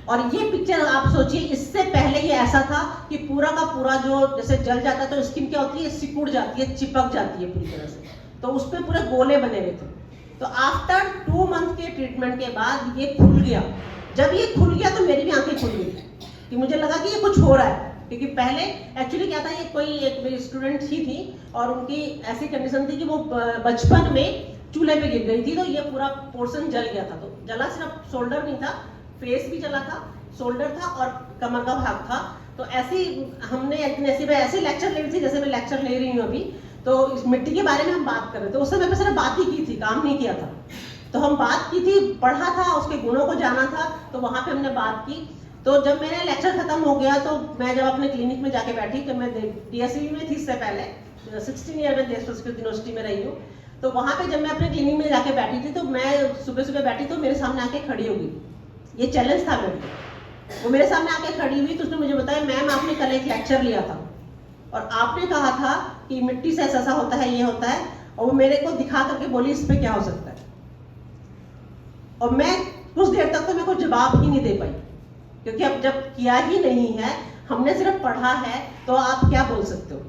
और ये पिक्चर आप सोचिए, इससे पहले ये ऐसा था कि पूरा का पूरा जो जैसे जल जाता है तो स्किन क्या होती है, सिकुड़ जाती है, चिपक जाती है पूरी तरह से, तो उस पर पूरे गोले बने हुए थे। तो आफ्टर 2 मंथ के ट्रीटमेंट के बाद ये खुल गया। जब ये खुल गया तो मेरी भी आंखें खुल गई कि मुझे लगा कि ये कुछ हो रहा है, क्योंकि पहले एक्चुअली क्या था, ये कोई एक मेरी स्टूडेंट ही थी और उनकी ऐसी कंडीशन थी कि वो बचपन में चूल्हे पे गिर गई थी, तो ये पूरा पोर्शन जल गया था। तो जला सिर्फ शोल्डर नहीं था, फेस भी जला था, शोल्डर था और कमर का भाग था। तो ऐसी हमने ऐसे लेक्चर ले रही थी जैसे मैं लेक्चर ले रही हूँ अभी। तो इस मिट्टी के बारे में हम बात कर रहे थे, उस समय पे सिर्फ बात ही की थी, काम नहीं किया था। तो हम बात की थी, पढ़ा था, उसके गुणों को जाना था, तो वहाँ पे हमने बात की। तो जब मेरा लेक्चर खत्म हो गया तो मैं जब अपने क्लिनिक में जाके बैठी, तो मैं डीएसवी में थी इससे पहले, 16 ईयर में देश संस्कृत यूनिवर्सिटी में रही हूँ। तो वहाँ पे जब मैं अपने क्लिनिक में जाके बैठी थी, तो मैं सुबह सुबह बैठी तो मेरे सामने आके खड़ी हो गई। ये चैलेंज था मेरे को। वो मेरे सामने आके खड़ी हुई तो उसने मुझे बताया, मैम आपने कल एक लेक्चर लिया था और आपने कहा था कि मिट्टी से ऐसा होता है, ये होता है, और वो मेरे को दिखा करके बोली इस पे क्या हो सकता है। और मैं कुछ देर तक तो मेरे को जवाब ही नहीं दे पाई, क्योंकि अब जब किया ही नहीं है, हमने सिर्फ पढ़ा है, तो आप क्या बोल सकते हो।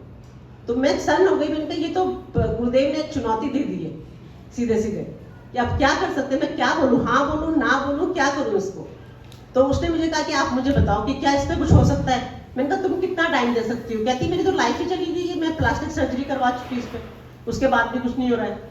तो मैं सन्न हो गई, मैंने ये तो गुरुदेव ने एक चुनौती दे दी है सीधे सीधे कि आप क्या कर सकते हैं, मैं क्या बोलूँ, हाँ बोलूँ, ना बोलूँ, क्या करूँ इसको। तो उसने मुझे कहा कि आप मुझे बताओ कि क्या इस पर कुछ हो सकता है। मैंने कहा तुम कितना टाइम दे सकती हो। कहती मेरी तो लाइफ ही चली गई है, मैं प्लास्टिक सर्जरी करवा चुकी इस पर, उसके बाद भी कुछ नहीं हो रहा है।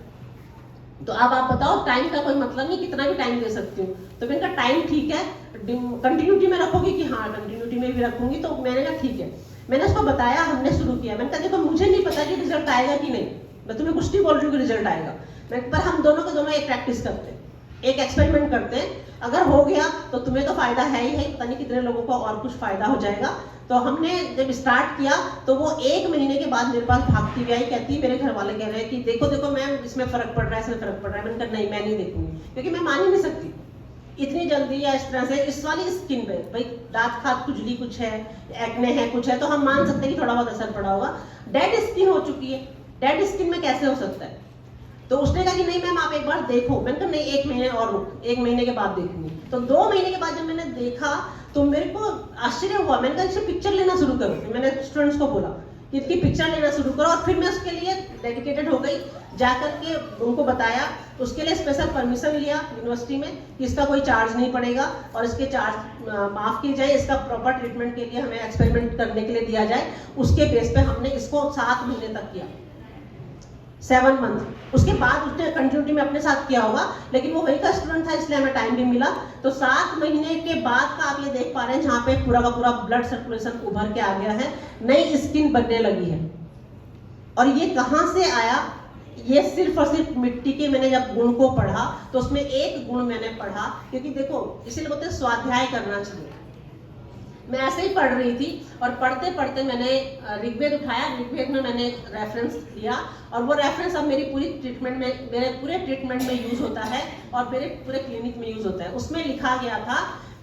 तो अब आप बताओ, टाइम का कोई मतलब नहीं, कितना भी टाइम दे सकती हूँ। तो मैंने कहा टाइम ठीक है, कंटिन्यूटी में रखोगी कि हाँ कंटिन्यूटी में भी रखूंगी। तो मैंने कहा ठीक है। मैंने उसको बताया, हमने शुरू किया। मैंने कहा देखो मुझे नहीं पता कि रिजल्ट आएगा कि नहीं, मैं तुम्हें कुछ नहीं बोल रही हूँ कि रिजल्ट आएगा, पर हम दोनों के दोनों एक प्रैक्टिस करते हैं, एक एक्सपेरिमेंट करते हैं। अगर हो गया तो तुम्हें तो फायदा है ही है, पता नहीं कितने लोगों को और कुछ फायदा हो जाएगा। तो हमने जब स्टार्ट किया तो वो 1 महीने के बाद मेरे पास भागती हुई आई, कहती मेरे घर वाले कह रहे हैं कि देखो देखो मैम इसमें फर्क पड़ रहा है, इसमें फर्क पड़ रहा है। मैंने कहा नहीं, मैं नहीं देखूंगी, क्योंकि मैं मान ही नहीं सकती इतनी जल्दी या इस तरह से इस वाली स्किन पे। भाई दांत खाद खुजली कुछ है, एक्ने है कुछ है, तो हम मान सकते हैं कि थोड़ा बहुत असर पड़ा होगा। डेड स्किन हो चुकी है, डेड स्किन में कैसे हो सकता है। तो उसने कहा कि नहीं मैम आप एक बार देखो। मैंने कहा नहीं 1 महीने और रुक, 1 महीने के बाद देखूंगी। तो 2 महीने के बाद जब मैंने देखा तो मेरे को आश्चर्य हुआ। मैंने कहा इससे पिक्चर लेना शुरू करो। मैंने स्टूडेंट्स को बोला कि इसकी पिक्चर लेना शुरू करो, और फिर मैं उसके लिए डेडिकेटेड हो गई, जाकर के उनको बताया। उसके लिए स्पेशल परमिशन लिया यूनिवर्सिटी में कि इसका कोई चार्ज नहीं पड़ेगा और इसके चार्ज माफ किए जाए, इसका प्रॉपर ट्रीटमेंट के लिए हमें एक्सपेरिमेंट करने के लिए दिया जाए। उसके बेस पे हमने इसको 7 महीने तक किया, 7 मंथ। उसके बाद उसने कंटिन्यूटी में अपने साथ किया होगा, लेकिन वो वही का स्टूडेंट था इसलिए हमें टाइम भी मिला। तो 7 महीने के बाद का आप ये देख पा रहे हैं जहाँ पे पूरा का पूरा ब्लड सर्कुलेशन उभर के आ गया है, नई स्किन बनने लगी है। और ये कहाँ से आया? ये सिर्फ और सिर्फ मिट्टी के मैंने जब गुण को पढ़ा तो उसमें एक गुण मैंने पढ़ा, क्योंकि देखो इसीलिए बोलते हैं स्वाध्याय करना चाहिए। मैं ऐसे ही पढ़ रही थी और पढ़ते पढ़ते मैंने ऋग्वेद उठाया, ऋग्वेद में मैंने रेफरेंस लिया और वो रेफरेंस अब मेरी पूरी ट्रीटमेंट में, मेरे पूरे ट्रीटमेंट में यूज होता है और मेरे पूरे क्लिनिक में यूज होता है। उसमें लिखा गया था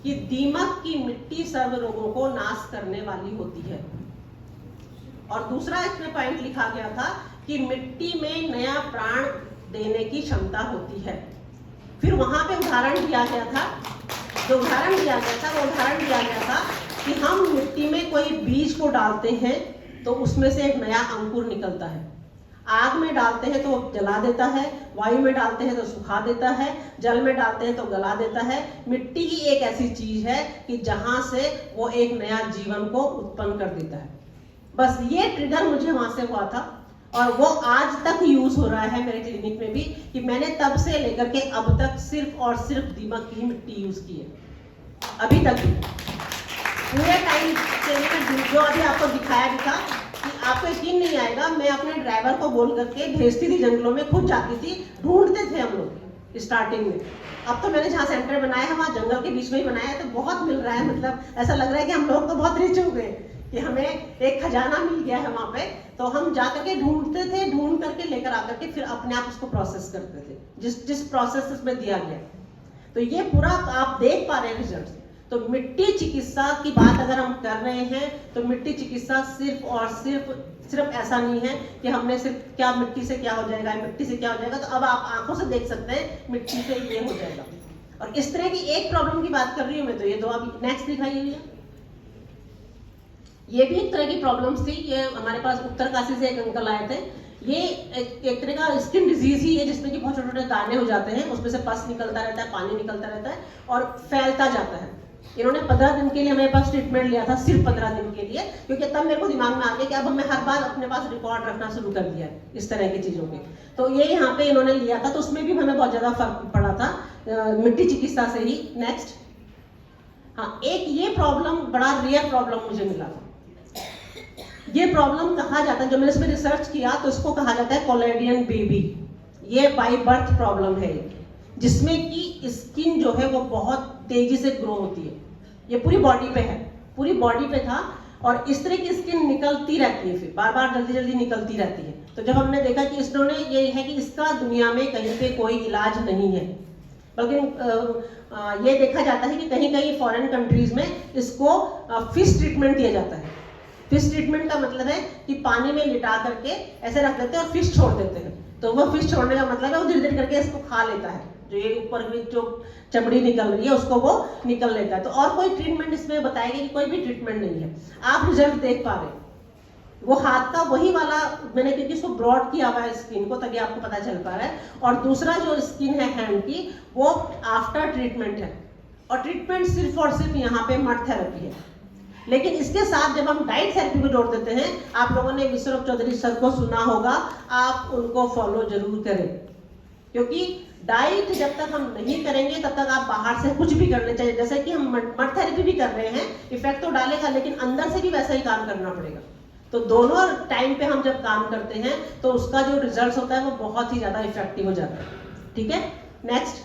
कि दीमक की मिट्टी सर्व रोगों को नाश करने वाली होती है। और दूसरा इसमें पॉइंट लिखा गया था कि मिट्टी में नया प्राण देने की क्षमता होती है। फिर वहां पे उदाहरण दिया गया था, जो उदाहरण दिया गया था वो उदाहरण दिया गया था कि हम मिट्टी में कोई बीज को डालते हैं तो उसमें से एक नया अंकुर निकलता है। आग में डालते हैं तो वो जला देता है, वायु में डालते हैं तो सुखा देता है, जल में डालते हैं तो गला देता है। मिट्टी ही एक ऐसी चीज है कि जहां से वो एक नया जीवन को उत्पन्न कर देता है। बस ये ट्रिगर मुझे वहां से हुआ था और वो आज तक यूज हो रहा है मेरे क्लिनिक में भी, कि मैंने तब से लेकर के अब तक सिर्फ और सिर्फ दीमक की मिट्टी यूज की है अभी तक भी। पूरे टाइम से जो अभी आपको दिखाया भी था कि आपको यकीन नहीं आएगा, मैं अपने ड्राइवर को बोल करके भेजती थी जंगलों में, खुद जाती थी, ढूंढते थे हम लोग स्टार्टिंग में। अब तो मैंने जहाँ सेंटर बनाया है वहाँ जंगल के बीच में ही बनाया है, तो बहुत मिल रहा है। मतलब ऐसा लग रहा है कि हम लोग तो बहुत रिच हो गए कि हमें एक खजाना मिल गया है वहाँ पे। तो हम जा करके ढूंढते थे, ढूंढ करके लेकर आकर के फिर अपने आप उसको प्रोसेस करते थे जिस प्रोसेस में दिया गया। तो ये पूरा आप देख पा रहे हैं रिजल्ट। तो मिट्टी चिकित्सा की बात अगर हम कर रहे हैं तो मिट्टी चिकित्सा सिर्फ और सिर्फ ऐसा नहीं है कि हमने सिर्फ क्या मिट्टी से क्या हो जाएगा, मिट्टी से क्या हो जाएगा। तो अब आप आंखों से देख सकते हैं मिट्टी से ये हो जाएगा। और इस तरह की एक प्रॉब्लम की बात कर रही हूँ मैं, तो ये दो अभी नेक्स्ट दिखाइए भैया। ये भी एक तरह की प्रॉब्लम्स थी। ये हमारे पास उत्तरकाशी से एक अंकल आए थे। ये एक तरह का स्किन डिजीज ही है जिसमें कि बहुत छोटे छोटे दाने हो जाते हैं, उसमें से पस निकलता रहता है, पानी निकलता रहता है और फैलता जाता है। इन्होंने 15 दिन के लिए हमारे पास ट्रीटमेंट लिया था, सिर्फ 15 दिन के लिए, क्योंकि तब मेरे को दिमाग में आ गया कि अब हमें हर बार अपने पास रिकॉर्ड रखना शुरू कर दिया है इस तरह की चीज़ों के। तो ये यहाँ पे इन्होंने लिया था, तो उसमें भी हमें बहुत ज़्यादा फर्क पड़ा था मिट्टी चिकित्सा से ही। नेक्स्ट, हाँ, एक ये प्रॉब्लम बड़ा रेयर प्रॉब्लम मुझे मिला था। ये प्रॉब्लम कहा जाता है, जब मैंने इसमें रिसर्च किया तो इसको कहा जाता है कोलेडियन बेबी। ये बाई बर्थ प्रॉब्लम है जिसमें कि स्किन जो है वो बहुत तेजी से ग्रो होती है। ये पूरी बॉडी पे है, पूरी बॉडी पे था और इस तरह की स्किन निकलती रहती है, फिर बार बार जल्दी जल्दी निकलती रहती है। तो जब हमने देखा कि इसने ये है कि इसका दुनिया में कहीं पे कोई इलाज नहीं है, बल्कि ये देखा जाता है कि कहीं कहीं फॉरेन कंट्रीज में इसको फिश ट्रीटमेंट दिया जाता है। फिश ट्रीटमेंट का मतलब है कि पानी में लिटा करके ऐसे रख देते हैं और फिश छोड़ देते हैं। तो वो फिश छोड़ने का मतलब है वो धीरे धीरे करके इसको खा लेता है, जो ये ऊपर में जो चमड़ी निकल रही है उसको वो निकल लेता है। तो और कोई ट्रीटमेंट इसमें बताया गया कि कोई भी ट्रीटमेंट नहीं है। आप रिजल्ट देख पा रहे हैं, वो हाथ का वही वाला मैंने, क्योंकि इसको ब्रॉड किया हुआ है स्किन को, तभी आपको पता चल पा रहा है। और दूसरा जो स्किन है हैंड की, वो आफ्टर ट्रीटमेंट है और ट्रीटमेंट सिर्फ और सिर्फ यहाँ पे मड थेरेपी है। लेकिन इसके साथ जब हम डाइट थेरेपी को जोड़ देते हैं, आप लोगों ने विश्वरूप चौधरी सर को सुना होगा, आप उनको फॉलो जरूर करें, क्योंकि डाइट जब तक हम नहीं करेंगे तब तक आप बाहर से कुछ भी करने चाहिए। जैसे कि हम मड थेरेपी भी कर रहे हैं, इफेक्ट तो डालेगा लेकिन अंदर से भी वैसा ही काम करना पड़ेगा। तो दोनों टाइम पे हम जब काम करते हैं तो उसका जो रिजल्ट होता है वो बहुत ही ज्यादा इफेक्टिव हो जाता है। ठीक है, नेक्स्ट,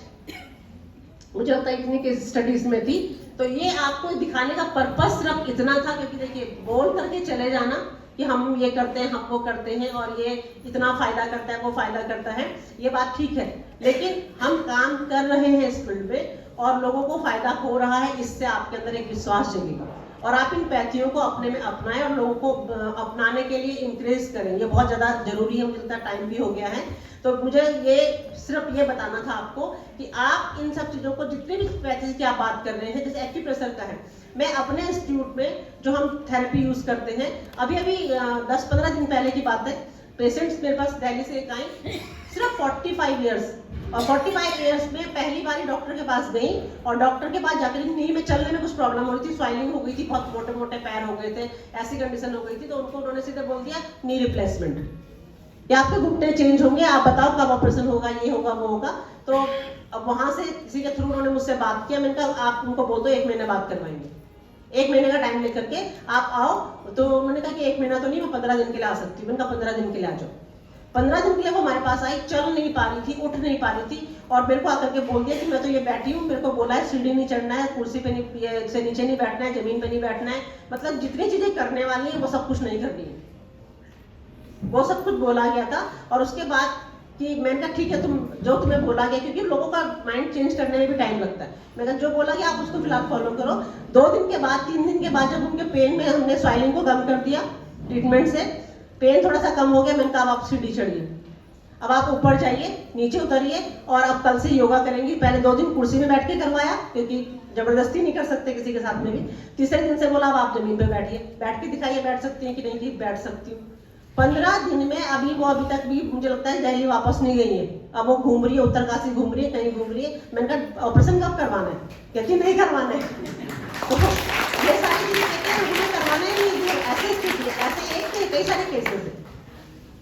मुझे लगता है इतनी केस स्टडीज में थी। तो ये आपको दिखाने का पर्पस सिर्फ इतना था, क्योंकि देखिए बोल करके चले जाना कि हम ये करते हैं, हम वो करते हैं और ये इतना फायदा करता है, वो फायदा करता है, ये बात ठीक है। लेकिन हम काम कर रहे हैं इस फील्ड में और लोगों को फायदा हो रहा है, इससे आपके अंदर एक विश्वास जगेगा। और आप इन पैथियों को अपने में अपनाएं और लोगों को अपनाने के लिए इंकरेज करें। ये बहुत ज़्यादा जरूरी है, मुझे लगता है टाइम भी हो गया है। तो मुझे ये सिर्फ ये बताना था आपको कि आप इन सब चीज़ों को, जितने भी पैथीज की आप बात कर रहे हैं, जैसे एक्यूप्रेशर का है, मैं अपने इंस्टीट्यूट में जो हम थेरेपी यूज़ करते हैं, अभी 10-15 दिन पहले की बात है, पेशेंट्स मेरे पास दिल्ली से एक आए, सिर्फ 45 ईयर्स, और 45 ईयर्स में पहली बार डॉक्टर के पास गई और डॉक्टर के पास जाकर नी में चलने में कुछ प्रॉब्लम हो रही थी, स्वाइलिंग हो गई थी, बहुत मोटे मोटे पैर हो गए थे, ऐसी कंडीशन हो गई थी। तो उनको उन्होंने सीधे बोल दिया नी रिप्लेसमेंट, या आपके घुटने चेंज होंगे, आप बताओ कब ऑपरेशन होगा, ये होगा वो होगा। तो अब वहां से किसी के थ्रू उन्होंने मुझसे बात किया, मैंने कहा आप उनको बोल दो 1 महीने बाद करवाएंगे, 1 महीने का टाइम लेकर के आप आओ। तो उन्होंने कहा कि 1 महीना तो नहीं, मैं 15 दिन के लिए आ सकती हूँ। मैंने कहा 15 दिन के लिए आ जाओ। 15 दिन के लिए वो हमारे पास आई, चल नहीं पा रही थी, उठ नहीं पा रही थी, और मेरे को आकर के बोल दिया कि मैं तो ये बैठी हूँ, मेरे को बोला है सीढ़ी नहीं चढ़ना है, कुर्सी पे नहीं से नीचे नहीं बैठना है, जमीन पे नहीं बैठना है, मतलब जितनी चीजें करने वाली है वो सब कुछ नहीं करनी है, वो सब कुछ बोला गया था। और उसके बाद कि मैंने कहा ठीक है, तुम जो तुम्हें बोला गया, क्योंकि लोगों का माइंड चेंज करने में भी टाइम लगता है, मैंने कहा जो बोला गया आप उसको फिलहाल फॉलो करो। 2 दिन के बाद 3 दिन के बाद जब उनके पेन में हमने स्वाइलिंग को कम कर दिया ट्रीटमेंट से, पेन थोड़ा सा कम हो गया, मैंने कहा अब आप सीढ़ी चढ़िए, अब आप ऊपर जाइए, नीचे उतरिए, और अब कल से योगा करेंगी। पहले 2 दिन कुर्सी में बैठ के करवाया, क्योंकि जबरदस्ती नहीं कर सकते किसी के साथ में भी। तीसरे दिन से बोला अब आप जमीन पे बैठिए, बैठ के दिखाइए बैठ सकती हैं कि नहीं, कि बैठ सकती हूँ। 15 दिन में अभी वो अभी तक भी मुझे लगता है दिल्ली वापस नहीं गई है, अब वो घूम रही है, उत्तरकाशी घूम रही है, कहीं घूम रही है। मैंने कहा ऑपरेशन कब करवाना है, कहती नहीं करवाना है। तो ये सारी चीजें कहते हैं मुझे करवाना ही नहीं है, ऐसे स्थिति, ऐसे एक नहीं कई सारे केसेस है।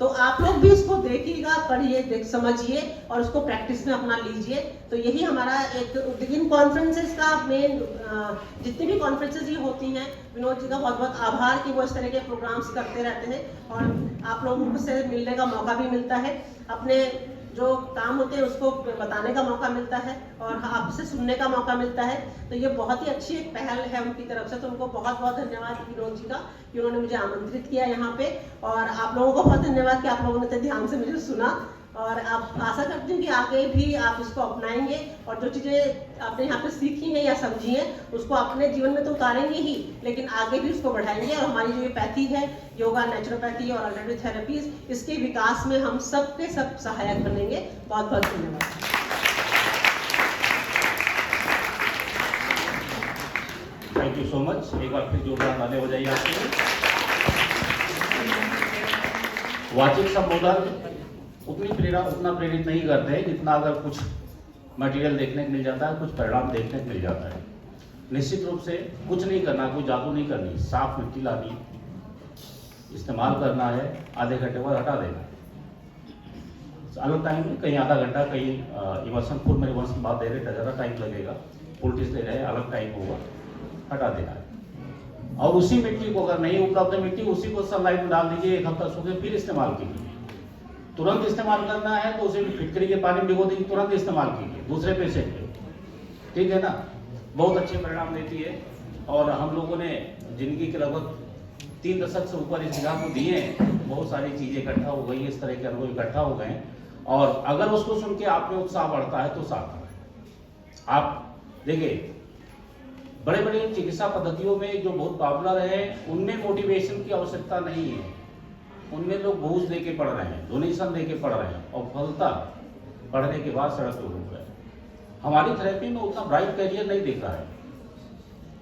तो आप लोग भी इसको देखिएगा, पढ़िए, समझिए और उसको प्रैक्टिस में अपना लीजिए। तो यही हमारा एक इन कॉन्फ्रेंसेस का मेन, जितनी भी कॉन्फ्रेंसेस ये होती हैं, विनोद जी का बहुत बहुत आभार कि वो इस तरह के प्रोग्राम्स करते रहते हैं और आप लोगों से मिलने का मौका भी मिलता है, अपने जो काम होते हैं उसको बताने का मौका मिलता है और आपसे सुनने का मौका मिलता है। तो ये बहुत ही अच्छी एक पहल है उनकी तरफ से, तो उनको बहुत बहुत धन्यवाद विनोद जी का कि उन्होंने मुझे आमंत्रित किया यहाँ पे, और आप लोगों को बहुत धन्यवाद कि आप लोगों ने इतने ध्यान से मुझे सुना। और आप आशा करती हूँ कि आगे भी आप इसको अपनाएंगे और जो चीज़ें आपने यहाँ पे सीखी हैं या समझी हैं उसको अपने जीवन में तो उतारेंगे ही, लेकिन आगे भी उसको बढ़ाएंगे। और हमारी जो ये पैथी है, योगा, नेचुरोपैथी और अल्टरनेटिव थेरेपीज, इसके विकास में हम सब के सब सहायक बनेंगे। बहुत बहुत धन्यवाद। Thank you so much. एक बार फिर जोरदार तालियां बजाइए आपके लिए। वाचिक संबोधन उतना प्रेरित नहीं करते हैं जितना अगर कुछ मटेरियल देखने को मिल जाता है, कुछ परिणाम देखने को मिल जाता है। निश्चित रूप से कुछ नहीं करना, कोई जादू नहीं करनी, साफ मिट्टी लानी, इस्तेमाल करना है, आधे घंटे बाद हटा देना है। अलग टाइम में कहीं आधा घंटा, कहीं इमर्सन फुल में रिवर्स की बात दे रहे थे, ज़्यादा टाइम लगेगा, उल्टिस दे रहे अलग टाइम होगा, हटा देना है। और उसी मिट्टी को अगर नहीं उपलब्ध है मिट्टी, उसी को सनलाइट में डाल दीजिए, 1 हफ्ता सूखे, फिर इस्तेमाल कीजिए। तुरंत इस्तेमाल करना है तो उसे फिटकरी के पानी में भिगो दीजिए, तुरंत इस्तेमाल कीजिए दूसरे पेशेंट पे, ठीक है ना। बहुत अच्छे परिणाम देती है। और हम लोगों ने जिंदगी के लगभग 3 दशक से ऊपर इस जगह को दिए हैं, बहुत सारी चीजें इकट्ठा हो गई, इस तरह के अनुभव इकट्ठा हो गए। और अगर उसको सुन के आप में उत्साह बढ़ता है तो सार्थक है। आप देखिए बड़े बड़े चिकित्सा पद्धतियों में जो बहुत पॉपुलर है, उनमें मोटिवेशन की आवश्यकता नहीं है, उनमें लोग घूस दे के पढ़ रहे हैं, डोनेशन दे के पढ़ रहे हैं और फलता पढ़ने के बाद सड़क पर घूम रहे हैं। हमारी थेरेपी में उतना ब्राइट करियर नहीं दिख रहा है,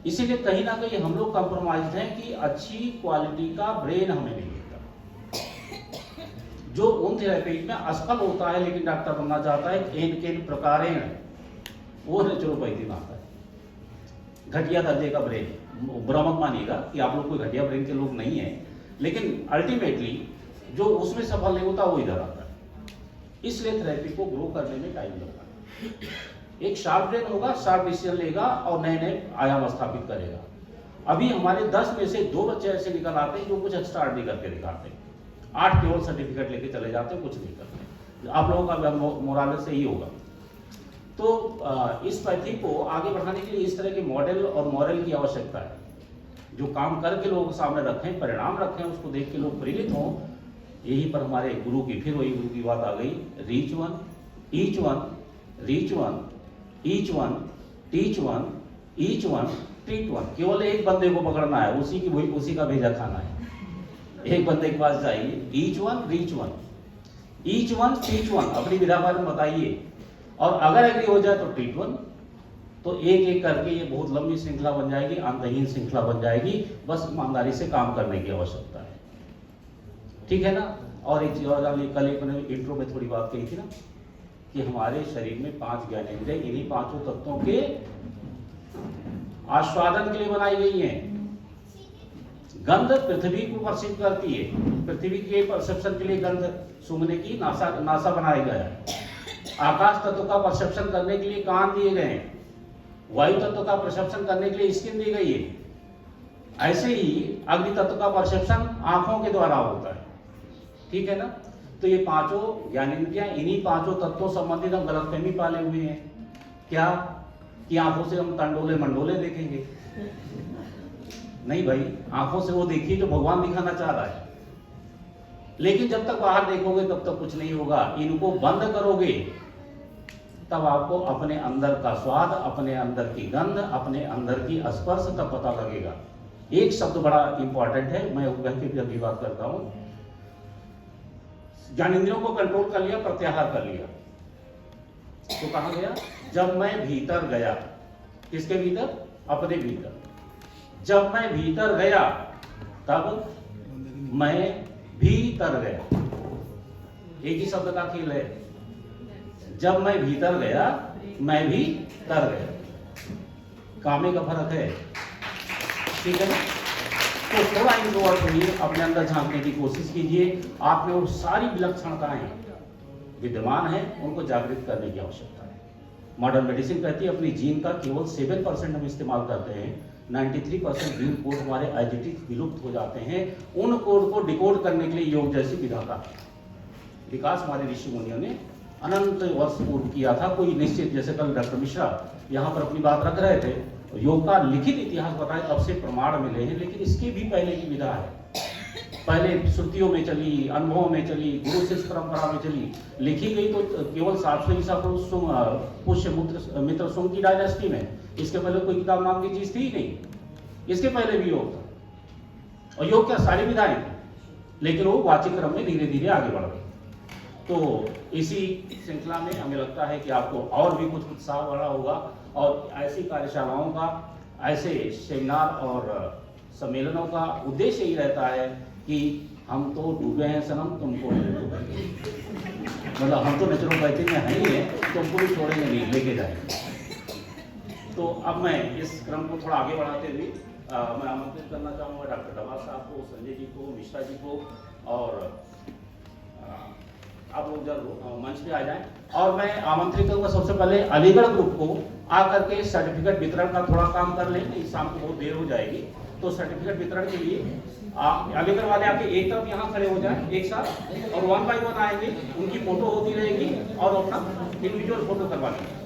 इसीलिए कहीं ना कहीं हम लोग कंप्रोमाइज हैं कि अच्छी क्वालिटी का ब्रेन हमें नहीं मिलता। जो उन थेरेपी में असफल होता है लेकिन डॉक्टर बनना चाहता है, केन प्रकारेण, वो नेचुरोपैथी में आता है। घटिया दर्जे का ब्रेन, बुरा मत मानिएगा कि आप लोग कोई घटिया ब्रेन के लोग नहीं हैं, लेकिन अल्टीमेटली जो उसमें सफल नहीं होता वो इधर आता है। इसलिए थेरेपी को ग्रो करने में टाइम लगता है। एक शार्प ब्रेन होगा, शार्प डिसीजन लेगा और नए नए आयाम स्थापित करेगा। अभी हमारे 10 में से 2 बच्चे ऐसे निकल आते हैं जो कुछ एक्स्ट्राऑर्डिनरी करके दिखाते हैं, 8 केवल सर्टिफिकेट लेके चले जाते हैं, कुछ नहीं करते। आप लोगों का मोराल से ही होगा। तो इस पैथी को आगे बढ़ाने के लिए इस तरह के मॉडल और मॉरल की आवश्यकता है, जो काम करके लोगों के सामने रखें, परिणाम रखें, उसको देख के लोग प्रेरित हों। यहीं पर हमारे गुरु की, फिर वही गुरु की बात आ गई, reach one, each one, reach one, each one, teach one, each one, treat one, केवल एक बंदे को पकड़ना है, उसी का भेजा खाना है। एक बंदे के पास जाइए, each one reach one, each one teach one, अपनी विधा बारे में बताइए, और अगर एग्री हो जाए तो ट्रीट वन। तो एक एक करके ये बहुत लंबी श्रृंखला बन जाएगी, अंतहीन श्रृंखला बन जाएगी। बस ईमानदारी से काम करने की आवश्यकता है, ठीक है ना। और एक चीज और, कल एक मैंने इंट्रो में थोड़ी बात कही थी ना कि हमारे शरीर में 5 ज्ञानेंद्रियां इन्हीं 5 तत्वों के आस्वादन के लिए बनाई गई हैं। गंध पृथ्वी को परसीव करती है, पृथ्वी के परसेप्शन के लिए गंध सूंघने की नासा बनाया गया है। आकाश तत्व का परसेप्शन करने के लिए कान दिए गए हैं, वायु तत्व का परसेप्शन करने के लिए स्किन दी गई है। ऐसे ही अग्नि तत्व का परसेप्शन आंखों के द्वारा होता है, ठीक है ना। तो ये 5 ज्ञानेंद्रियां इन्हीं 5 तत्वों संबंधित हम गलतफहमी पाले हुए हैं, क्या कि आंखों से हम तंडोले मंडोले देखेंगे। नहीं भाई, आंखों से वो देखिए जो भगवान दिखाना चाह रहा है, लेकिन जब तक बाहर देखोगे तब तक कुछ नहीं होगा। इनको बंद करोगे तब आपको अपने अंदर का स्वाद, अपने अंदर की गंध, अपने अंदर की स्पर्श तब पता लगेगा। एक शब्द बड़ा इंपॉर्टेंट है, मैं वह की भी अभी बात करता हूं। ज्ञानेंद्रियों को कंट्रोल कर लिया, प्रत्याहार कर लिया, तो कहां गया? जब मैं भीतर गया, किसके भीतर? अपने भीतर। जब मैं भीतर गया तब मैं भीतर गया, एक ही शब्द का खेल है। जब मैं भीतर गया मैं भी तर गया, कामे का फर्क है, ठीक है ना। तो थोड़ा इंट्रोवर्ट होइए, अपने अंदर झांकने की कोशिश कीजिए। आप में वो सारी विलक्षणताएं विद्यमान हैं, उनको जागृत करने की आवश्यकता है। मॉडर्न मेडिसिन कहती है अपनी जीन का केवल 7% हम इस्तेमाल करते हैं, 93% जीन कोड हमारे एज इट इज विलुप्त हो जाते हैं। उन कोड को डिकोड करने के लिए योग जैसी विधा का विकास हमारे ऋषि मुनियों ने अनंत वर्ष पूर्व किया था। कोई निश्चित, जैसे कल डॉक्टर मिश्रा यहाँ पर अपनी बात रख रहे थे, योग का लिखित इतिहास बताए तब से प्रमाण मिले हैं, लेकिन इसके भी पहले की विधा है। पहले श्रुतियों में चली, अनुभवों में चली, गुरु शिष्य परंपरा में चली, लिखी गई तो केवल 700 ईसा पुष्य मित्र सुंग की डायनेस्टी में। इसके पहले कोई किताब नाम की चीज थी ही नहीं, इसके पहले भी योग था। और योग क्या सारी विधाएं थी, लेकिन वो वाचिक क्रम में धीरे धीरे आगे बढ़ गई। तो इसी श्रृंखला में हमें लगता है कि आपको और भी कुछ उत्साह बढ़ा होगा, और ऐसी कार्यशालाओं का, ऐसे सेमिनार और सम्मेलनों का उद्देश्य ही रहता है कि हम तो डूबे हैं सनम, तुमको मतलब हम तो नेचुरोपैथी में हैं ही हैं, तुमको भी छोड़ेंगे नहीं, लेके जाएंगे। तो अब मैं इस क्रम को थोड़ा आगे बढ़ाते हुए मैं आमंत्रित करना चाहूँगा डॉक्टर डवास साहब को, संजय जी को, मिश्रा जी को, और आप लोग जब मंच पे आ जाएं। और मैं आमंत्रित करूंगा सबसे पहले अलीगढ़ ग्रुप को आकर के सर्टिफिकेट वितरण का थोड़ा काम कर लें, नहीं शाम को बहुत देर हो जाएगी। तो सर्टिफिकेट वितरण के लिए अलीगढ़ वाले आके एक तरफ यहाँ खड़े हो जाएं एक साथ, और 1 बाय 1 आएंगे, उनकी फोटो होती रहेगी और अपना इंडिविजुअल फोटो करवा लेंगे।